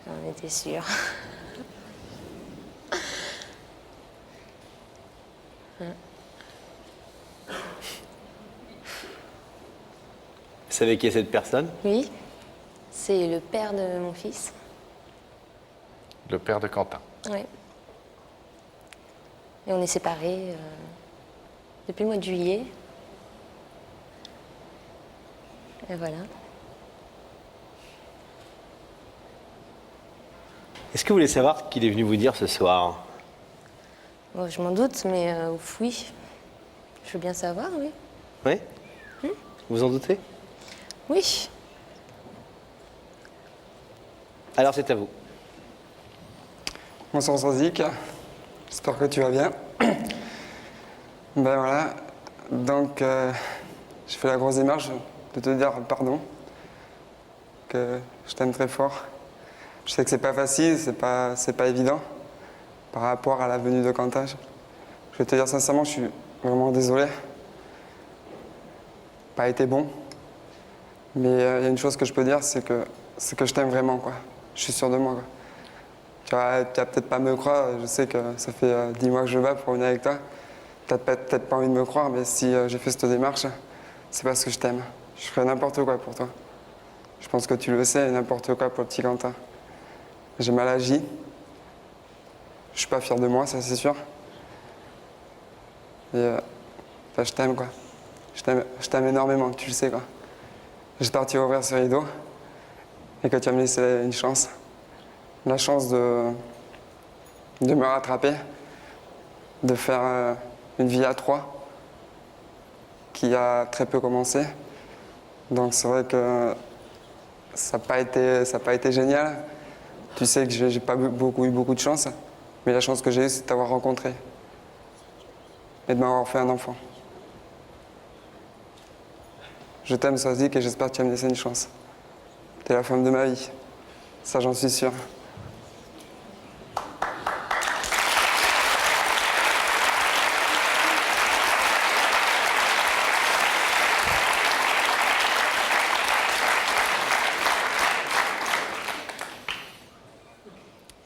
J'en étais sûre. Vous savez qui est cette personne? Oui, c'est le père de mon fils. Le père de Quentin. Oui. Et on est séparés depuis le mois de juillet. Et voilà. Est-ce que vous voulez savoir ce qu'il est venu vous dire ce soir? Bon, je m'en doute, mais oui. Je veux bien savoir, oui. Oui? Vous en doutez? Oui. Alors c'est à vous. Bonsoir Swazik, j'espère que tu vas bien. Ben voilà, donc je fais la grosse démarche de te dire pardon, que je t'aime très fort. Je sais que c'est pas facile, c'est pas évident par rapport à la venue de Quentin. Je vais te dire sincèrement, je suis vraiment désolé. Pas été bon, mais il y a une chose que je peux dire, c'est que je t'aime vraiment, quoi. Je suis sûr de moi, quoi. Tu vas peut-être pas me croire, je sais que ça fait 10 mois que je bats pour venir avec toi. Tu n'as peut-être pas envie de me croire, mais si j'ai fait cette démarche, c'est parce que je t'aime. Je ferais n'importe quoi pour toi. Je pense que tu le sais, n'importe quoi pour le petit Quentin. J'ai mal agi. Je suis pas fier de moi, ça c'est sûr. Et je t'aime, quoi. Je t'aime énormément, tu le sais, quoi. J'étais parti ouvrir ce rideau et que tu as me laissé une chance. La chance de me rattraper, de faire une vie à 3 qui a très peu commencé. Donc c'est vrai que ça n'a pas été génial. Tu sais que j'ai pas eu beaucoup de chance, mais la chance que j'ai eue, c'est de t'avoir rencontré et de m'avoir fait un enfant. Je t'aime, Swazik, et j'espère que tu vas me laisser une chance. T'es la femme de ma vie, ça j'en suis sûr.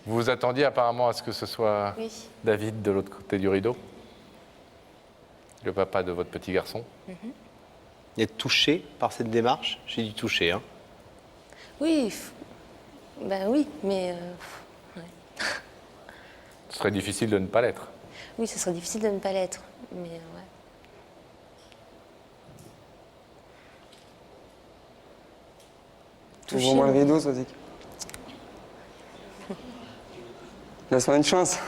Vous vous attendiez apparemment à ce que ce soit David de l'autre côté du rideau, le papa de votre petit garçon. Vous êtes touché par cette démarche? J'ai dit touché, hein. Oui, ben oui, mais ouais. Ce serait difficile de ne pas l'être. Oui, ce serait difficile de ne pas l'être, mais ouais. Ouvre-moi le rideau, Swazik. Laisse-moi une chance.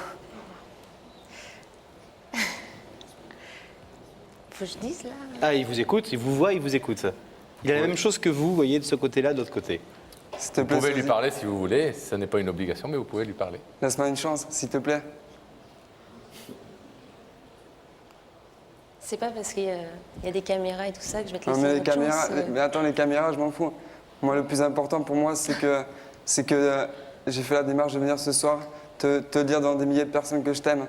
Faut que je dise là. Ah, il vous écoute, il vous voit, il vous écoute. Il a la même chose que vous voyez, de ce côté-là, de l'autre côté. Vous pouvez lui parler si vous voulez, ce n'est pas une obligation, mais vous pouvez lui parler. Laisse-moi une chance, s'il te plaît. C'est pas parce qu'il y a des caméras et tout ça que je vais te Non, laisser mais les une caméras, chance. mais attends, les caméras, je m'en fous. Moi, le plus important pour moi, c'est que j'ai fait la démarche de venir ce soir, te dire devant des milliers de personnes que je t'aime.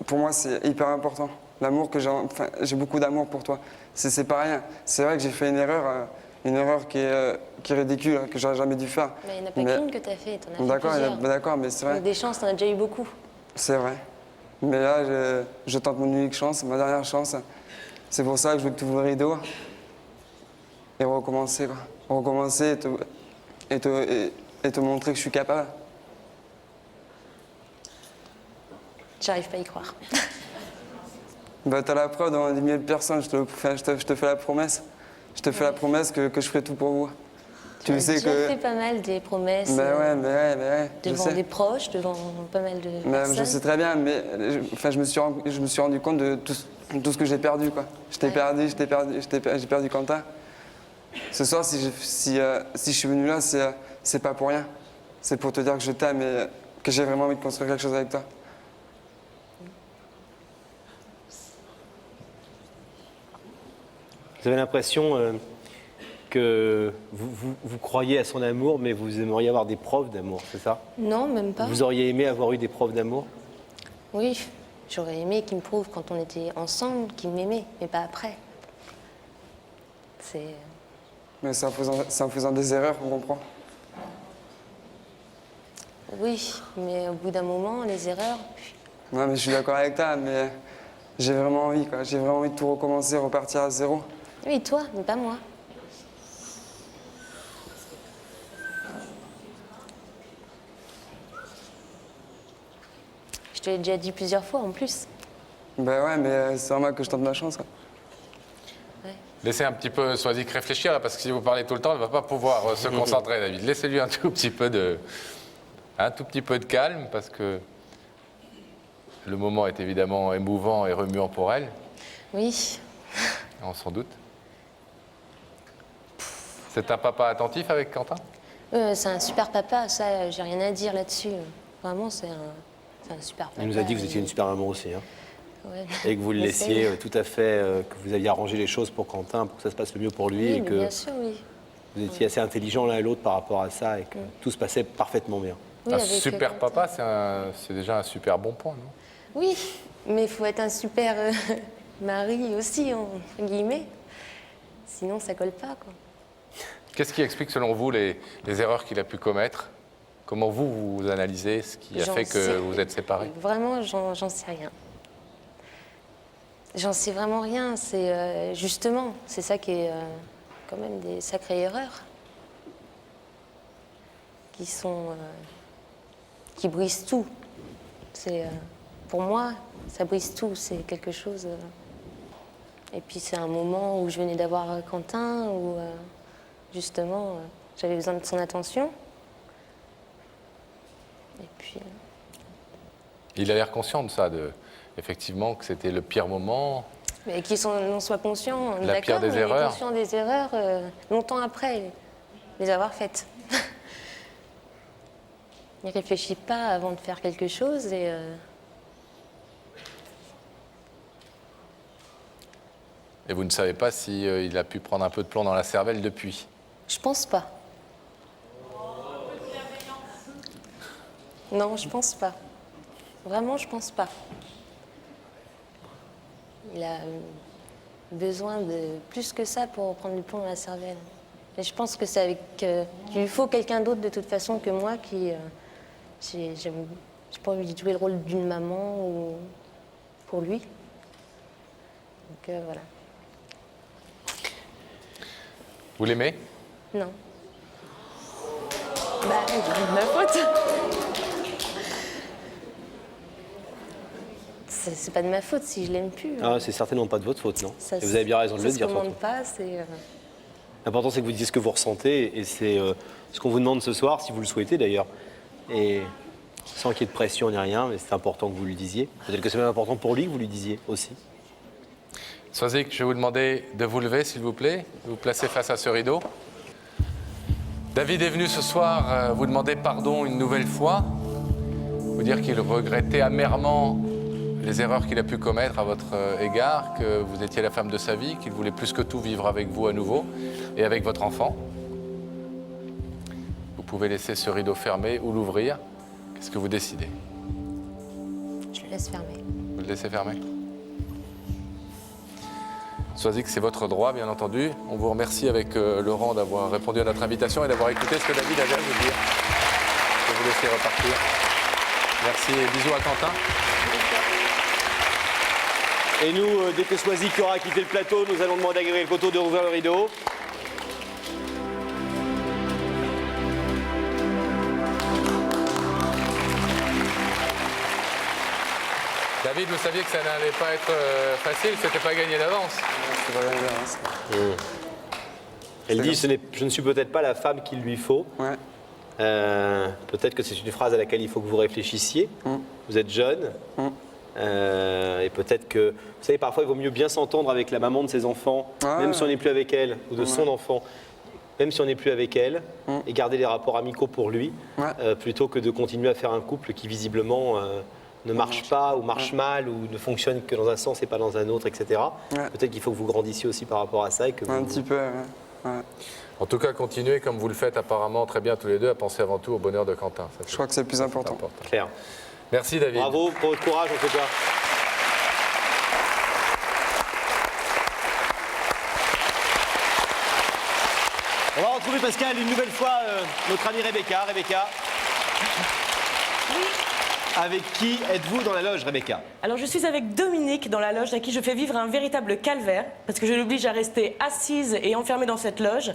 Pour moi, c'est hyper important. L'amour que j'ai beaucoup d'amour pour toi. C'est pas rien. C'est vrai que j'ai fait une erreur qui est ridicule, que j'aurais jamais dû faire. Mais il n'y en a pas qu'une que tu as fait, tu en as fait plusieurs. D'accord, mais c'est vrai. Des chances, tu en as déjà eu beaucoup. C'est vrai. Mais là, je tente mon unique chance, ma dernière chance. C'est pour ça que je veux que tu ouvres le rideau et recommencer, quoi. Recommencer et te montrer que je suis capable. J'arrive pas à y croire. Bah, t'as la preuve devant des milliers de personnes, je te fais la promesse. Je te fais la promesse que je ferai tout pour vous. Tu sais que... fait pas mal des promesses. Mais ouais. Devant des proches, devant pas mal de personnes. Je sais très bien, mais je me suis rendu compte de tout ce que j'ai perdu, quoi. J'ai perdu Quentin. Ce soir, si je suis venu là, c'est pas pour rien. C'est pour te dire que je t'aime et que j'ai vraiment envie de construire quelque chose avec toi. Vous avez l'impression que vous croyez à son amour, mais vous aimeriez avoir des preuves d'amour, c'est ça? Non, même pas. Vous auriez aimé avoir eu des preuves d'amour? Oui, j'aurais aimé qu'il me prouve quand on était ensemble qu'il m'aimait, mais pas après. Mais c'est en faisant des erreurs qu'on comprend. Oui, mais au bout d'un moment, les erreurs... Non, mais je suis d'accord avec toi, mais j'ai vraiment envie, quoi. J'ai vraiment envie de tout recommencer, repartir à zéro. Oui, toi, mais pas moi. Je te l'ai déjà dit plusieurs fois, en plus. Ben ouais, mais c'est normal que je tente ma chance, quoi. Laissez un petit peu Swazik réfléchir, là, parce que si vous parlez tout le temps, elle ne va pas pouvoir se concentrer, David. Laissez-lui un tout petit peu de calme, parce que le moment est évidemment émouvant et remuant pour elle. Oui. On s'en doute. C'est un papa attentif avec Quentin? C'est un super papa, ça, j'ai rien à dire là-dessus. Vraiment, c'est un super papa. Il nous a dit que vous étiez une super maman aussi, hein. Ouais. Et que vous le laissiez tout à fait, que vous aviez arrangé les choses pour Quentin, pour que ça se passe le mieux pour lui. Oui, et que bien sûr, oui. vous étiez assez intelligents l'un et l'autre par rapport à ça et que tout se passait parfaitement bien. Oui, un avec super papa, c'est déjà un super bon point, non? Oui, mais il faut être un super mari aussi, entre guillemets. Sinon, ça colle pas, quoi. Qu'est-ce qui explique, selon vous, les erreurs qu'il a pu commettre? Comment vous analysez ce qui a fait que vous êtes séparés? Vraiment, j'en sais rien. J'en sais vraiment rien. C'est justement, c'est ça qui est quand même des sacrées erreurs. Qui brisent tout. Pour moi, ça brise tout. C'est quelque chose... Et puis c'est un moment où je venais d'avoir Quentin, où justement, j'avais besoin de son attention. Et puis... Il a l'air conscient de ça, effectivement, que c'était le pire moment. Mais qu'il en soit conscient, La pire d'accord, des mais erreurs. conscient des erreurs longtemps après les avoir faites. Il ne réfléchit pas avant de faire quelque chose et... Et vous ne savez pas s'il a pu prendre un peu de plomb dans la cervelle depuis? Je pense pas. Non, je pense pas. Vraiment, je pense pas. Il a besoin de plus que ça pour prendre du plomb dans la cervelle. Et je pense que c'est avec qu'il lui faut quelqu'un d'autre de toute façon que moi qui j'ai pas envie de jouer le rôle d'une maman ou pour lui. Donc voilà. Vous l'aimez? Non. Bah, c'est de ma faute. C'est pas de ma faute si je l'aime plus. Ah, c'est certainement pas de votre faute, non. Ça, Et vous avez bien raison de le dire. Ça se commande pas, c'est... L'important, c'est que vous disiez ce que vous ressentez, et c'est ce qu'on vous demande ce soir, si vous le souhaitez d'ailleurs. Et sans qu'il y ait de pression ni rien, mais c'est important que vous le disiez. Peut-être que c'est même important pour lui que vous lui disiez aussi. Swazik, je vais vous demander de vous lever, s'il vous plaît, de vous placer face à ce rideau. David est venu ce soir vous demander pardon une nouvelle fois, vous dire qu'il regrettait amèrement les erreurs qu'il a pu commettre à votre égard, que vous étiez la femme de sa vie, qu'il voulait plus que tout vivre avec vous à nouveau et avec votre enfant. Vous pouvez laisser ce rideau fermé ou l'ouvrir. Qu'est-ce que vous décidez? Je le laisse fermer. Vous le laissez fermer? Swazik, c'est votre droit, bien entendu. On vous remercie avec Laurent d'avoir répondu à notre invitation et d'avoir écouté ce que David avait à vous dire. Je vais vous laisser repartir. Merci et bisous à Quentin. Et nous, dès que Swazik aura quitté le plateau, nous allons demander à Gabriel Coteau de rouvrir le rideau. David, vous saviez que ça n'allait pas être facile, c'était pas gagné d'avance. C'est pas gagné d'avance. Elle dit, je ne suis peut-être pas la femme qu'il lui faut. Ouais. Peut-être que c'est une phrase à laquelle il faut que vous réfléchissiez. Vous êtes jeune. Et peut-être que, vous savez, parfois il vaut mieux bien s'entendre avec la maman de ses enfants, même si on n'est plus avec elle, ou de son enfant, même si on n'est plus avec elle, et garder les rapports amicaux pour lui, plutôt que de continuer à faire un couple qui visiblement ne marche pas, ou marche mal, ou ne fonctionne que dans un sens et pas dans un autre, etc. Peut-être qu'il faut que vous grandissiez aussi par rapport à ça. Et que Un petit peu, ouais. En tout cas, continuez comme vous le faites apparemment très bien tous les deux à penser avant tout au bonheur de Quentin. Je crois que c'est le plus important. Claire. Merci David. Bravo pour votre courage en tout cas. On va retrouver Pascal une nouvelle fois notre amie Rebecca. Rebecca. Avec qui êtes-vous dans la loge, Rebecca? Alors je suis avec Dominique dans la loge à qui je fais vivre un véritable calvaire parce que je l'oblige à rester assise et enfermée dans cette loge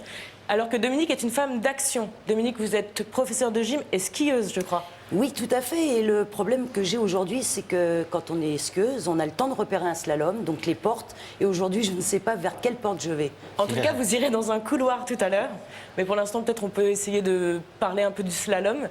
alors que Dominique est une femme d'action. Dominique, vous êtes professeure de gym et skieuse, je crois. Oui, tout à fait. Et le problème que j'ai aujourd'hui, c'est que quand on est skieuse, on a le temps de repérer un slalom, donc les portes. Et aujourd'hui, je ne sais pas vers quelle porte je vais. En tout cas, vous irez dans un couloir tout à l'heure. Mais pour l'instant, peut-être on peut essayer de parler un peu du slalom.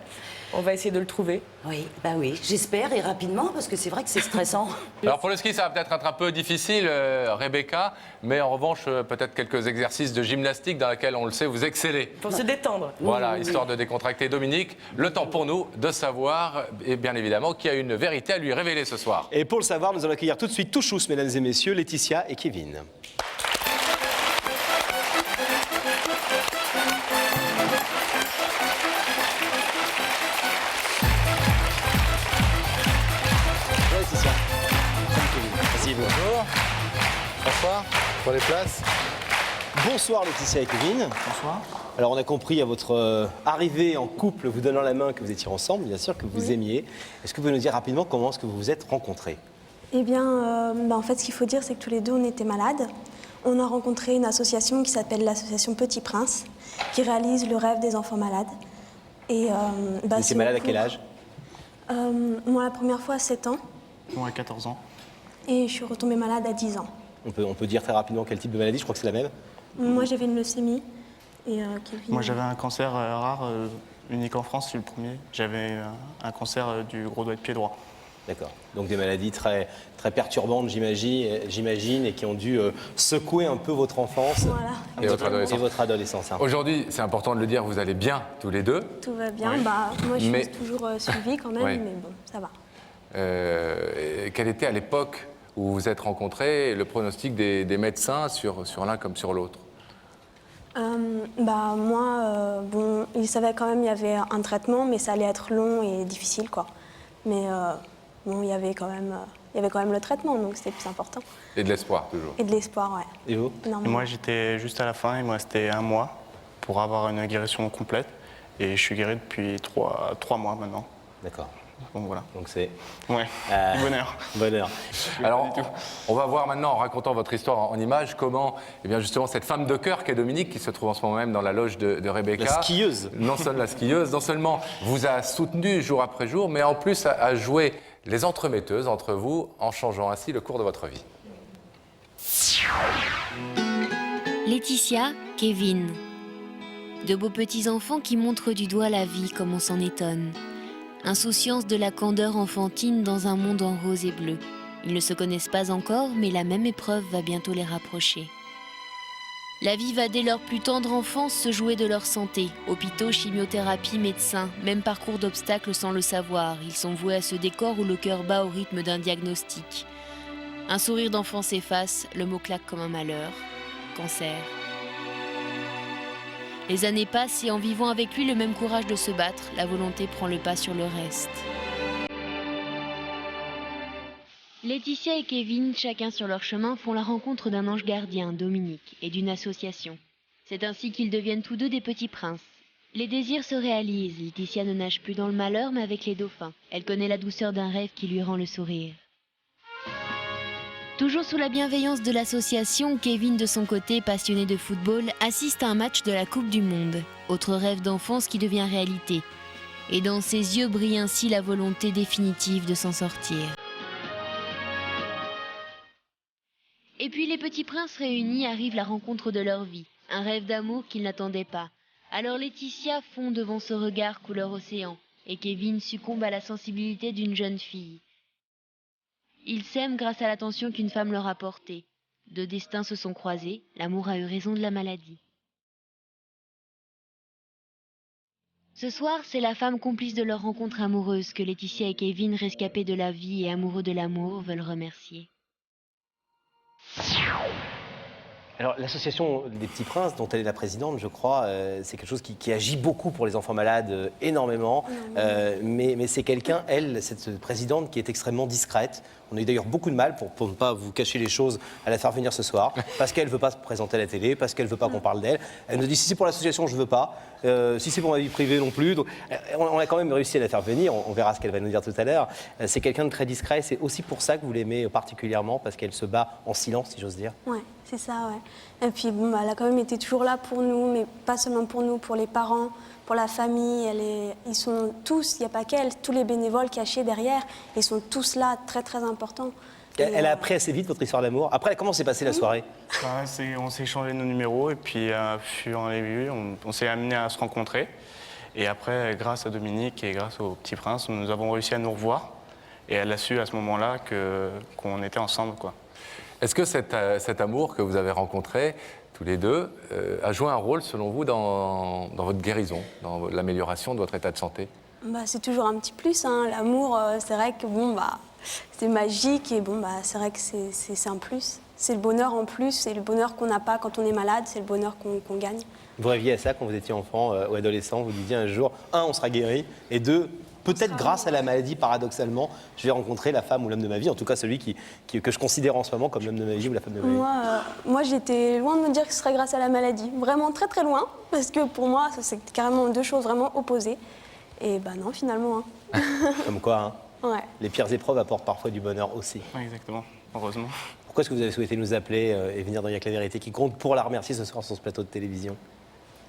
On va essayer de le trouver. Oui, bah oui, j'espère, et rapidement, parce que c'est vrai que c'est stressant. Alors pour le ski, ça va peut-être être un peu difficile, Rebecca, mais en revanche, peut-être quelques exercices de gymnastique dans lesquels, on le sait, vous excellez. Pour se détendre. Voilà, histoire de décontracter Dominique. Le temps pour nous de savoir, et bien évidemment, qu'il y a une vérité à lui révéler ce soir. Et pour le savoir, nous allons accueillir tout de suite tous, mesdames et messieurs, Laetitia et Kevin. Bonjour. Bonsoir. Pour les places. Bonsoir Laetitia et Kevin. Bonsoir. Alors on a compris à votre arrivée en couple, vous donnant la main, que vous étiez ensemble, bien sûr, que vous aimiez. Est-ce que vous pouvez nous dire rapidement comment est-ce que vous vous êtes rencontrés? Eh bien, en fait, ce qu'il faut dire, c'est que tous les deux, on était malades. On a rencontré une association qui s'appelle l'association Petit Prince, qui réalise le rêve des enfants malades. Et, vous étiez malade à quel âge? Moi, la première fois à 7 ans. Moi, à 14 ans. Et je suis retombée malade à 10 ans. On peut dire très rapidement quel type de maladie, je crois que c'est la même. Moi, j'avais une leucémie. Et Kevin? Moi, j'avais un cancer rare, unique en France, c'est le premier. J'avais un cancer du gros doigt de pied droit. D'accord. Donc des maladies très, très perturbantes, j'imagine, et qui ont dû secouer un peu votre enfance Et votre adolescence. Hein. Aujourd'hui, c'est important de le dire, vous allez bien tous les deux. Tout va bien. Oui. Moi, je Mais- suis toujours suivie quand même, Oui. mais bon, ça va. Quel était à l'époque où vous vous êtes rencontrés le pronostic des médecins sur l'un comme sur l'autre? Moi, bon, ils savaient quand même qu'il y avait un traitement, mais ça allait être long et difficile, quoi. Mais bon, il y avait quand même le traitement, donc c'était plus important. Et de l'espoir, toujours. Et de l'espoir, ouais. Et vous? Et moi, j'étais juste à la fin, il me restait 1 mois pour avoir une guérison complète. Et je suis guéri depuis 3 mois maintenant. D'accord. Donc voilà. Donc c'est... Ouais, bonheur. Bonheur. Alors, on va voir maintenant, en racontant votre histoire en images, comment, eh bien justement, cette femme de cœur qu'est Dominique, qui se trouve en ce moment même dans la loge de Rebecca. La skieuse. Non seulement vous a soutenu jour après jour, mais en plus a joué les entremetteuses entre vous, en changeant ainsi le cours de votre vie. Laetitia, Kevin. De beaux petits-enfants qui montrent du doigt la vie comme on s'en étonne. Insouciance de la candeur enfantine dans un monde en rose et bleu. Ils ne se connaissent pas encore, mais la même épreuve va bientôt les rapprocher. La vie va dès leur plus tendre enfance se jouer de leur santé. Hôpitaux, chimiothérapie, médecins, même parcours d'obstacles sans le savoir. Ils sont voués à ce décor où le cœur bat au rythme d'un diagnostic. Un sourire d'enfant s'efface, le mot claque comme un malheur. Cancer. Les années passent et en vivant avec lui le même courage de se battre, la volonté prend le pas sur le reste. Laetitia et Kevin, chacun sur leur chemin, font la rencontre d'un ange gardien, Dominique, et d'une association. C'est ainsi qu'ils deviennent tous deux des petits princes. Les désirs se réalisent, Laetitia ne nage plus dans le malheur mais avec les dauphins. Elle connaît la douceur d'un rêve qui lui rend le sourire. Toujours sous la bienveillance de l'association, Kevin, de son côté, passionné de football, assiste à un match de la Coupe du Monde. Autre rêve d'enfance qui devient réalité. Et dans ses yeux brille ainsi la volonté définitive de s'en sortir. Et puis les petits princes réunis arrivent la rencontre de leur vie. Un rêve d'amour qu'ils n'attendaient pas. Alors Laetitia fond devant ce regard couleur océan. Et Kevin succombe à la sensibilité d'une jeune fille. Ils s'aiment grâce à l'attention qu'une femme leur a portée. Deux destins se sont croisés, l'amour a eu raison de la maladie. Ce soir, c'est la femme complice de leur rencontre amoureuse que Laetitia et Kevin, rescapés de la vie et amoureux de l'amour, veulent remercier. Alors, l'association des Petits Princes, dont elle est la présidente, je crois, c'est quelque chose qui agit beaucoup pour les enfants malades, énormément. Mais c'est quelqu'un, elle, cette présidente, qui est extrêmement discrète. On a eu d'ailleurs beaucoup de mal, pour ne pas vous cacher les choses, à la faire venir ce soir, parce qu'elle ne veut pas se présenter à la télé, parce qu'elle ne veut pas qu'on parle d'elle. Elle nous dit, si c'est pour l'association, je ne veux pas. Si c'est pour ma vie privée, non plus. Donc, on a quand même réussi à la faire venir. On verra ce qu'elle va nous dire tout à l'heure. C'est quelqu'un de très discret. C'est aussi pour ça que vous l'aimez particulièrement, parce qu'elle se bat en silence, si j'ose dire. Ouais, c'est ça, ouais. Et puis, bon, elle a quand même été toujours là pour nous, mais pas seulement pour nous, pour les parents, pour la famille. Ils sont tous, il n'y a pas qu'elle, tous les bénévoles cachés derrière, ils sont tous là, très très importants. Elle a appris assez vite votre histoire d'amour. Après, comment s'est passée la soirée? On s'est échangé nos numéros et puis, fur et à mesure, on s'est amené à se rencontrer. Et après, grâce à Dominique et grâce au Petit Prince, nous avons réussi à nous revoir. Et elle a su à ce moment-là qu'on était ensemble, quoi. Est-ce que cet amour que vous avez rencontré, tous les deux, a joué un rôle, selon vous, dans votre guérison, dans l'amélioration de votre état de santé? C'est toujours un petit plus, hein. L'amour, c'est vrai que c'est magique et c'est vrai que c'est un plus. C'est le bonheur en plus, c'est le bonheur qu'on n'a pas quand on est malade, c'est le bonheur qu'on gagne. Vous rêviez à ça quand vous étiez enfant ou adolescent, vous disiez un jour, on sera guéri, et deux, peut-être grâce à la maladie, paradoxalement, je vais rencontrer la femme ou l'homme de ma vie, en tout cas celui que je considère en ce moment comme l'homme de ma vie ou la femme de ma vie. Moi, j'étais loin de me dire que ce serait grâce à la maladie. Vraiment très très loin, parce que pour moi, c'est carrément deux choses vraiment opposées. Et non, finalement. Hein. Comme quoi, hein. Ouais. Les pires épreuves apportent parfois du bonheur aussi. Oui, exactement, heureusement. Pourquoi est-ce que vous avez souhaité nous appeler et venir dans Y'a que la vérité qui compte pour la remercier ce soir sur ce plateau de télévision?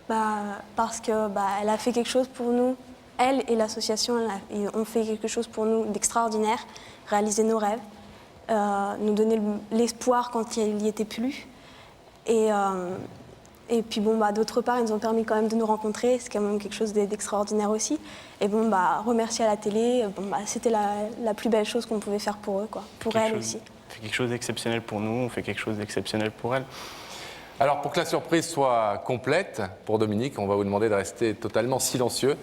Parce que elle a fait quelque chose pour nous. Elle et l'association ont fait quelque chose pour nous d'extraordinaire, réaliser nos rêves, nous donner l'espoir quand il n'y était plus. Et Et puis bon, d'autre part, ils nous ont permis quand même de nous rencontrer, c'est quand même quelque chose d'extraordinaire aussi. Et bon, remercier à la télé, c'était la plus belle chose qu'on pouvait faire pour eux, quoi. Pour elle aussi. On fait quelque chose d'exceptionnel pour nous, on fait quelque chose d'exceptionnel pour elle. Alors, pour que la surprise soit complète, pour Dominique, on va vous demander de rester totalement silencieux,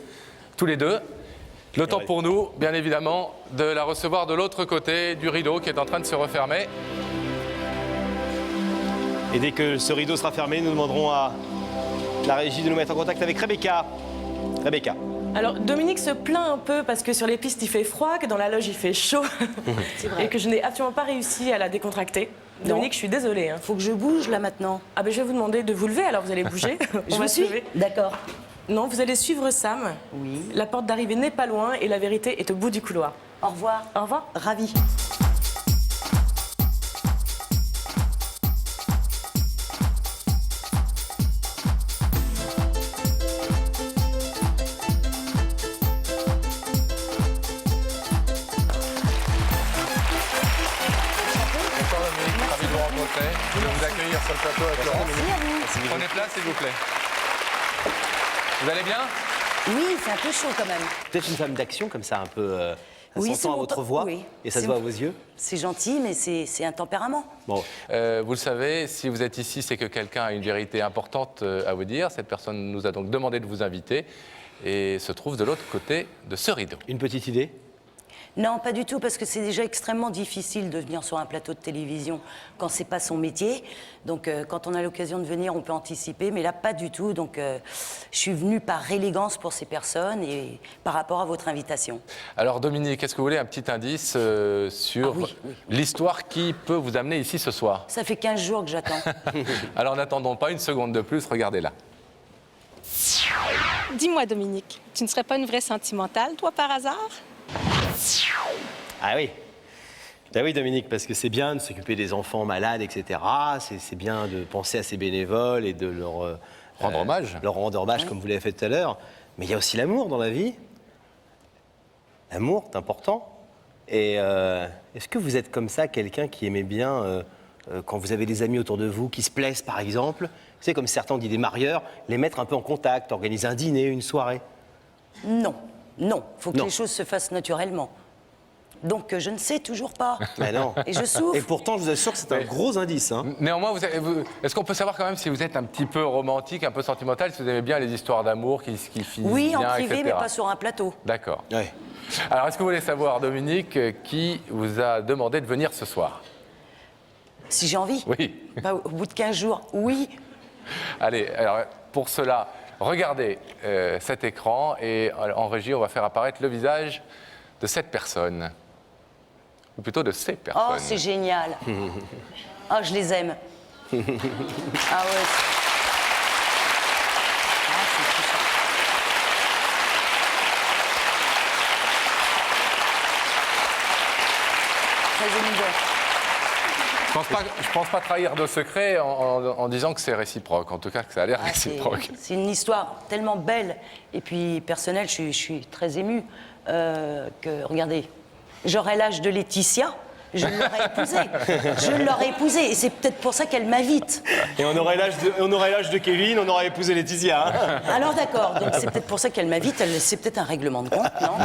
tous les deux. Le temps pour nous, bien évidemment, de la recevoir de l'autre côté du rideau qui est en train de se refermer. Et dès que ce rideau sera fermé, nous demanderons à la régie de nous mettre en contact avec Rebecca. Rebecca. Alors, Dominique se plaint un peu parce que sur les pistes, il fait froid, que dans la loge, il fait chaud. C'est vrai. Et que je n'ai absolument pas réussi à la décontracter. Non. Dominique, je suis désolée. Faut que je bouge, là, maintenant. Ah ben, je vais vous demander de vous lever, alors vous allez bouger. Je vous suis. D'accord. Non, vous allez suivre Sam. Oui. La porte d'arrivée n'est pas loin et la vérité est au bout du couloir. Au revoir. Au revoir. Ravi. Je vais vous accueillir sur le plateau avec Laurent. Prenez place, s'il vous plaît. Vous allez bien? Oui, c'est un peu chaud quand même. Peut-être une femme d'action comme ça, un peu. Ça Oui, s'entend à votre voix et ça se voit à vos yeux. C'est gentil, mais c'est un tempérament. Bon, vous le savez, si vous êtes ici, c'est que quelqu'un a une vérité importante à vous dire. Cette personne nous a donc demandé de vous inviter et se trouve de l'autre côté de ce rideau. Une petite idée? Non, pas du tout, parce que c'est déjà extrêmement difficile de venir sur un plateau de télévision quand c'est pas son métier. Donc, quand on a l'occasion de venir, on peut anticiper, mais là, pas du tout. Donc, je suis venue par élégance pour ces personnes et par rapport à votre invitation. Alors, Dominique, est-ce que vous voulez un petit indice sur l'histoire qui peut vous amener ici ce soir? Ça fait 15 jours que j'attends. Alors, n'attendons pas une seconde de plus, regardez-la. Dis-moi, Dominique, tu ne serais pas une vraie sentimentale, toi, par hasard? Ah oui. Ben oui, Dominique, parce que c'est bien de s'occuper des enfants malades, etc. C'est bien de penser à ces bénévoles et de leur rendre hommage. Leur rendre hommage, comme vous l'avez fait tout à l'heure. Mais il y a aussi l'amour dans la vie. L'amour, c'est important. Et est-ce que vous êtes comme ça, quelqu'un qui aimait bien, quand vous avez des amis autour de vous qui se plaisent, par exemple, vous savez, comme certains ont dit des marieurs, les mettre un peu en contact, organiser un dîner, une soirée? Non, non. Il faut que les choses se fassent naturellement. Donc, je ne sais toujours pas. Mais non. Et je souffre. Et pourtant, je vous assure que c'est un gros indice. Hein. Néanmoins, est-ce qu'on peut savoir quand même si vous êtes un petit peu romantique, un peu sentimental, si vous aimez bien les histoires d'amour qui finissent oui, bien, en privé, etc. mais pas sur un plateau. D'accord. Ouais. Alors, est-ce que vous voulez savoir, Dominique, qui vous a demandé de venir ce soir? Si j'ai envie? Oui. Bah, au bout de 15 jours, oui. Allez, alors, pour cela, regardez cet écran et en régie, on va faire apparaître le visage de cette personne. Ou plutôt de ces personnes. Oh, c'est génial. Oh, je les aime. Ah ouais. Ah, c'est tout ça. Très émouvant. Je pense pas trahir de secret en disant que c'est réciproque. En tout cas, que ça a l'air réciproque. C'est une histoire tellement belle et puis personnelle. Je suis très émue que, regardez, j'aurais l'âge de Laetitia, je l'aurais épousée. Je l'aurais épousée et c'est peut-être pour ça qu'elle m'invite. Et on aurait l'âge de Kevin, on aurait épousé Laetitia. Hein. Alors d'accord, donc c'est peut-être pour ça qu'elle m'invite. C'est peut-être un règlement de compte, non?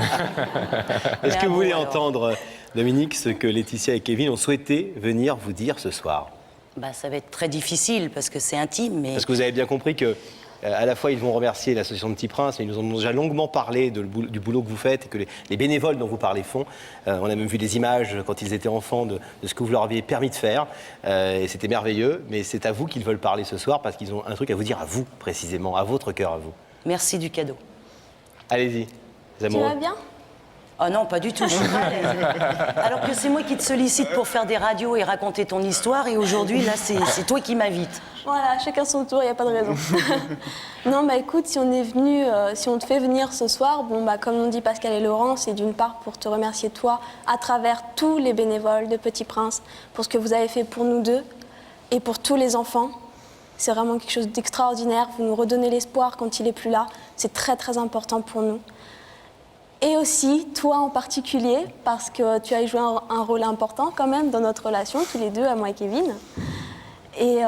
Est-ce que vous voulez entendre, Dominique, ce que Laetitia et Kevin ont souhaité venir vous dire ce soir? Bah, ça va être très difficile parce que c'est intime, mais... Parce que vous avez bien compris que à la fois, ils vont remercier l'association de Petit Prince, mais ils nous en ont déjà longuement parlé du boulot que vous faites et que les bénévoles dont vous parlez font. On a même vu des images quand ils étaient enfants de ce que vous leur aviez permis de faire. Et c'était merveilleux, mais c'est à vous qu'ils veulent parler ce soir parce qu'ils ont un truc à vous dire, à vous précisément, à votre cœur, à vous. Merci du cadeau. Allez-y, les amoureux. Tu vas bien? Ah non, pas du tout, je suis pas à l'aise. Alors que c'est moi qui te sollicite pour faire des radios et raconter ton histoire, et aujourd'hui, là, c'est toi qui m'invites. Voilà, chacun son tour, il n'y a pas de raison. Non, bah écoute, si on te fait venir ce soir, bon, bah, comme l'ont dit Pascal et Laurent, c'est d'une part pour te remercier toi, à travers tous les bénévoles de Petit Prince, pour ce que vous avez fait pour nous deux et pour tous les enfants. C'est vraiment quelque chose d'extraordinaire. Vous nous redonnez l'espoir quand il n'est plus là. C'est très, très important pour nous. Et aussi, toi en particulier, parce que tu as joué un rôle important quand même dans notre relation, tous les deux, à moi et Kevin. Et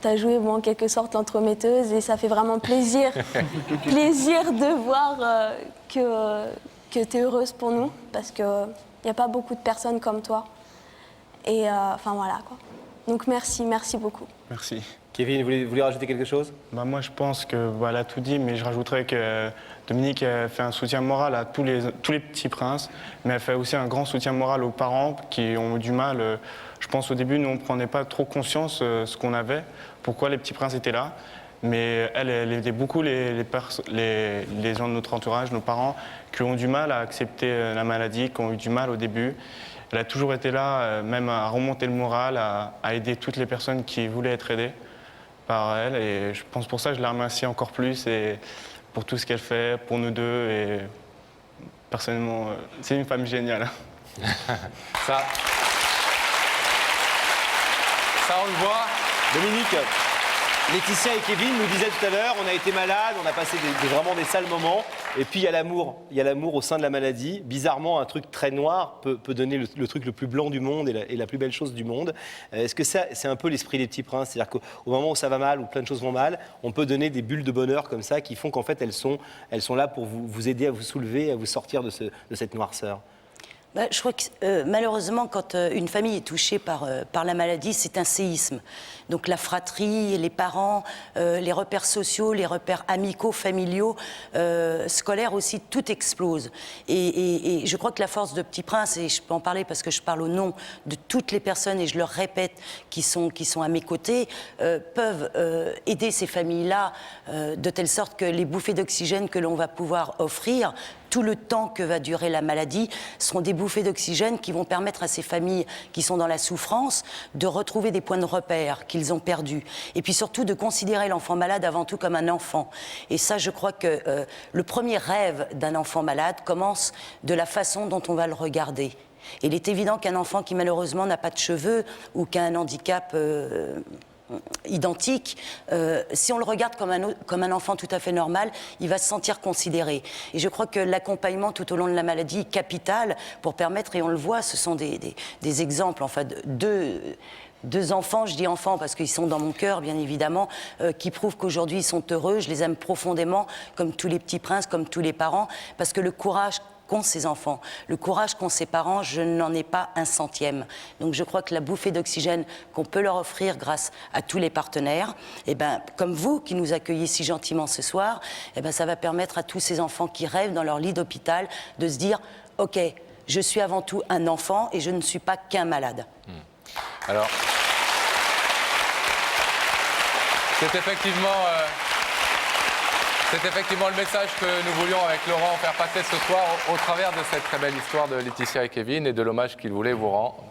tu as joué en quelque sorte l'entremetteuse et ça fait vraiment plaisir, plaisir de voir que tu es heureuse pour nous parce qu'il n'y a pas beaucoup de personnes comme toi. Et enfin voilà quoi. Donc merci beaucoup. Merci. Kevin, vous voulez rajouter quelque chose? Moi je pense qu'elle a tout dit, mais je rajouterais que Dominique fait un soutien moral à tous les petits princes, mais elle fait aussi un grand soutien moral aux parents qui ont eu du mal. Je pense au début, nous on ne prenait pas trop conscience ce qu'on avait, pourquoi les petits princes étaient là. Mais elle aidait beaucoup les gens de notre entourage, nos parents, qui ont du mal à accepter la maladie, qui ont eu du mal au début. Elle a toujours été là, même à remonter le moral, à aider toutes les personnes qui voulaient être aidées par elle. Et je pense pour ça que je la remercie encore plus et pour tout ce qu'elle fait, pour nous deux. Et personnellement, c'est une femme géniale. Ça, on le voit. Dominique, Laetitia et Kevin nous disaient tout à l'heure, on a été malade, on a passé vraiment des sales moments. Et puis il y a l'amour. Il y a l'amour au sein de la maladie. Bizarrement, un truc très noir peut donner le truc le plus blanc du monde et la plus belle chose du monde. Est-ce que c'est un peu l'esprit des petits princes? C'est-à-dire qu'au moment où ça va mal, où plein de choses vont mal, on peut donner des bulles de bonheur comme ça qui font qu'en fait elles sont là pour vous aider à vous soulever, à vous sortir de cette noirceur. Je crois que malheureusement, quand une famille est touchée par la maladie, c'est un séisme. Donc la fratrie, les parents, les repères sociaux, les repères amicaux, familiaux, scolaires aussi, tout explose. Et je crois que la force de Petit Prince, et je peux en parler parce que je parle au nom de toutes les personnes, et je leur répète, qui sont à mes côtés, peuvent aider ces familles-là de telle sorte que les bouffées d'oxygène que l'on va pouvoir offrir, tout le temps que va durer la maladie, seront des bouffées d'oxygène qui vont permettre à ces familles qui sont dans la souffrance de retrouver des points de repère qu'ils ont perdus. Et puis surtout de considérer l'enfant malade avant tout comme un enfant. Et ça, je crois que le premier rêve d'un enfant malade commence de la façon dont on va le regarder. Et il est évident qu'un enfant qui malheureusement n'a pas de cheveux ou qui a un handicap identique, si on le regarde comme un enfant tout à fait normal, il va se sentir considéré. Et je crois que l'accompagnement tout au long de la maladie est capital pour permettre, et on le voit, ce sont des exemples, enfin, deux enfants, je dis enfants parce qu'ils sont dans mon cœur, bien évidemment, qui prouvent qu'aujourd'hui ils sont heureux. Je les aime profondément, comme tous les petits princes, comme tous les parents, parce que le courage qu'ont ces enfants, le courage qu'ont ces parents, je n'en ai pas un centième. Donc je crois que la bouffée d'oxygène qu'on peut leur offrir grâce à tous les partenaires, comme vous qui nous accueillez si gentiment ce soir, ça va permettre à tous ces enfants qui rêvent dans leur lit d'hôpital de se dire « Ok, je suis avant tout un enfant et je ne suis pas qu'un malade ». Alors, c'est effectivement le message que nous voulions avec Laurent faire passer ce soir au travers de cette très belle histoire de Laetitia et Kevin et de l'hommage qu'ils voulaient vous rendre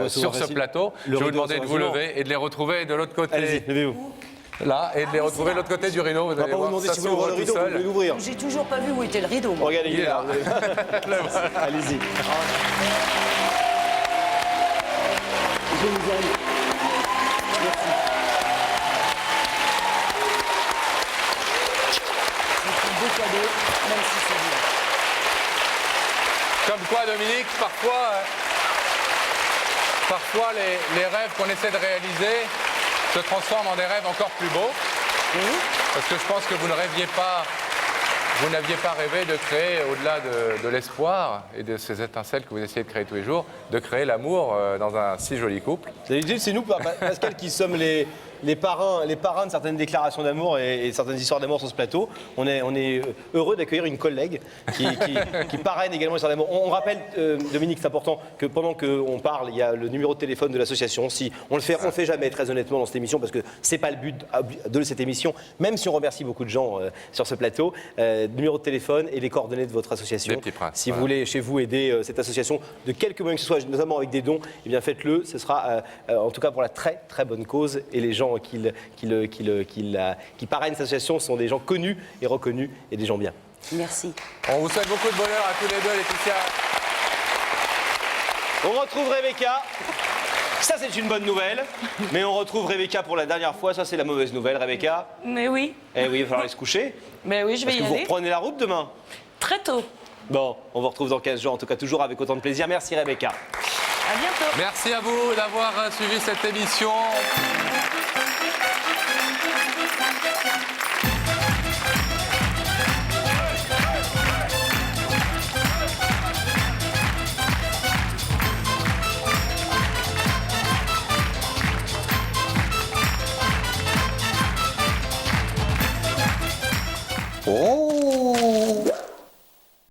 sur ce plateau. Je vais vous demander de vous lever et de les retrouver de l'autre côté. Allez-y, levez-vous. Là, et de les retrouver de l'autre côté du rideau. Vous allez voir, ça s'ouvre tout seul. Vous l'ouvrir. J'ai toujours pas vu où était le rideau. Regardez, il est là. Allez-y. Je vous en prie. Même si c'est bien. Comme quoi, Dominique, parfois les rêves qu'on essaie de réaliser se transforment en des rêves encore plus beaux. Parce que je pense que vous n'aviez pas rêvé de créer, au-delà de l'espoir et de ces étincelles que vous essayez de créer tous les jours, de créer l'amour dans un si joli couple. C'est nous, Pascal, qui sommes les parrains de certaines déclarations d'amour et certaines histoires d'amour sur ce plateau. On est heureux d'accueillir une collègue qui parraine également les histoires d'amour. On rappelle, Dominique, c'est important, que pendant qu'on parle, il y a le numéro de téléphone de l'association. Si on le fait jamais, très honnêtement, dans cette émission, parce que c'est pas le but de cette émission, même si on remercie beaucoup de gens sur ce plateau. Numéro de téléphone et les coordonnées de votre association. Les Petits Princes, si vous voulez chez vous aider cette association de quelque moyen que ce soit, notamment avec des dons, eh bien faites-le. Ce sera en tout cas pour la très très bonne cause. Et les gens qui parrainent cette association sont des gens connus et reconnus et des gens bien. Merci. On vous souhaite beaucoup de bonheur à tous les deux, Laetitia. On retrouve Rebecca. Ça, c'est une bonne nouvelle. Mais on retrouve Rebecca pour la dernière fois. Ça, c'est la mauvaise nouvelle, Rebecca. Mais oui. Eh oui, il va falloir aller se coucher. Mais oui, je vais y aller. Parce que vous reprenez la route demain. Très tôt. Bon, on vous retrouve dans 15 jours. En tout cas, toujours avec autant de plaisir. Merci, Rebecca. À bientôt. Merci à vous d'avoir suivi cette émission.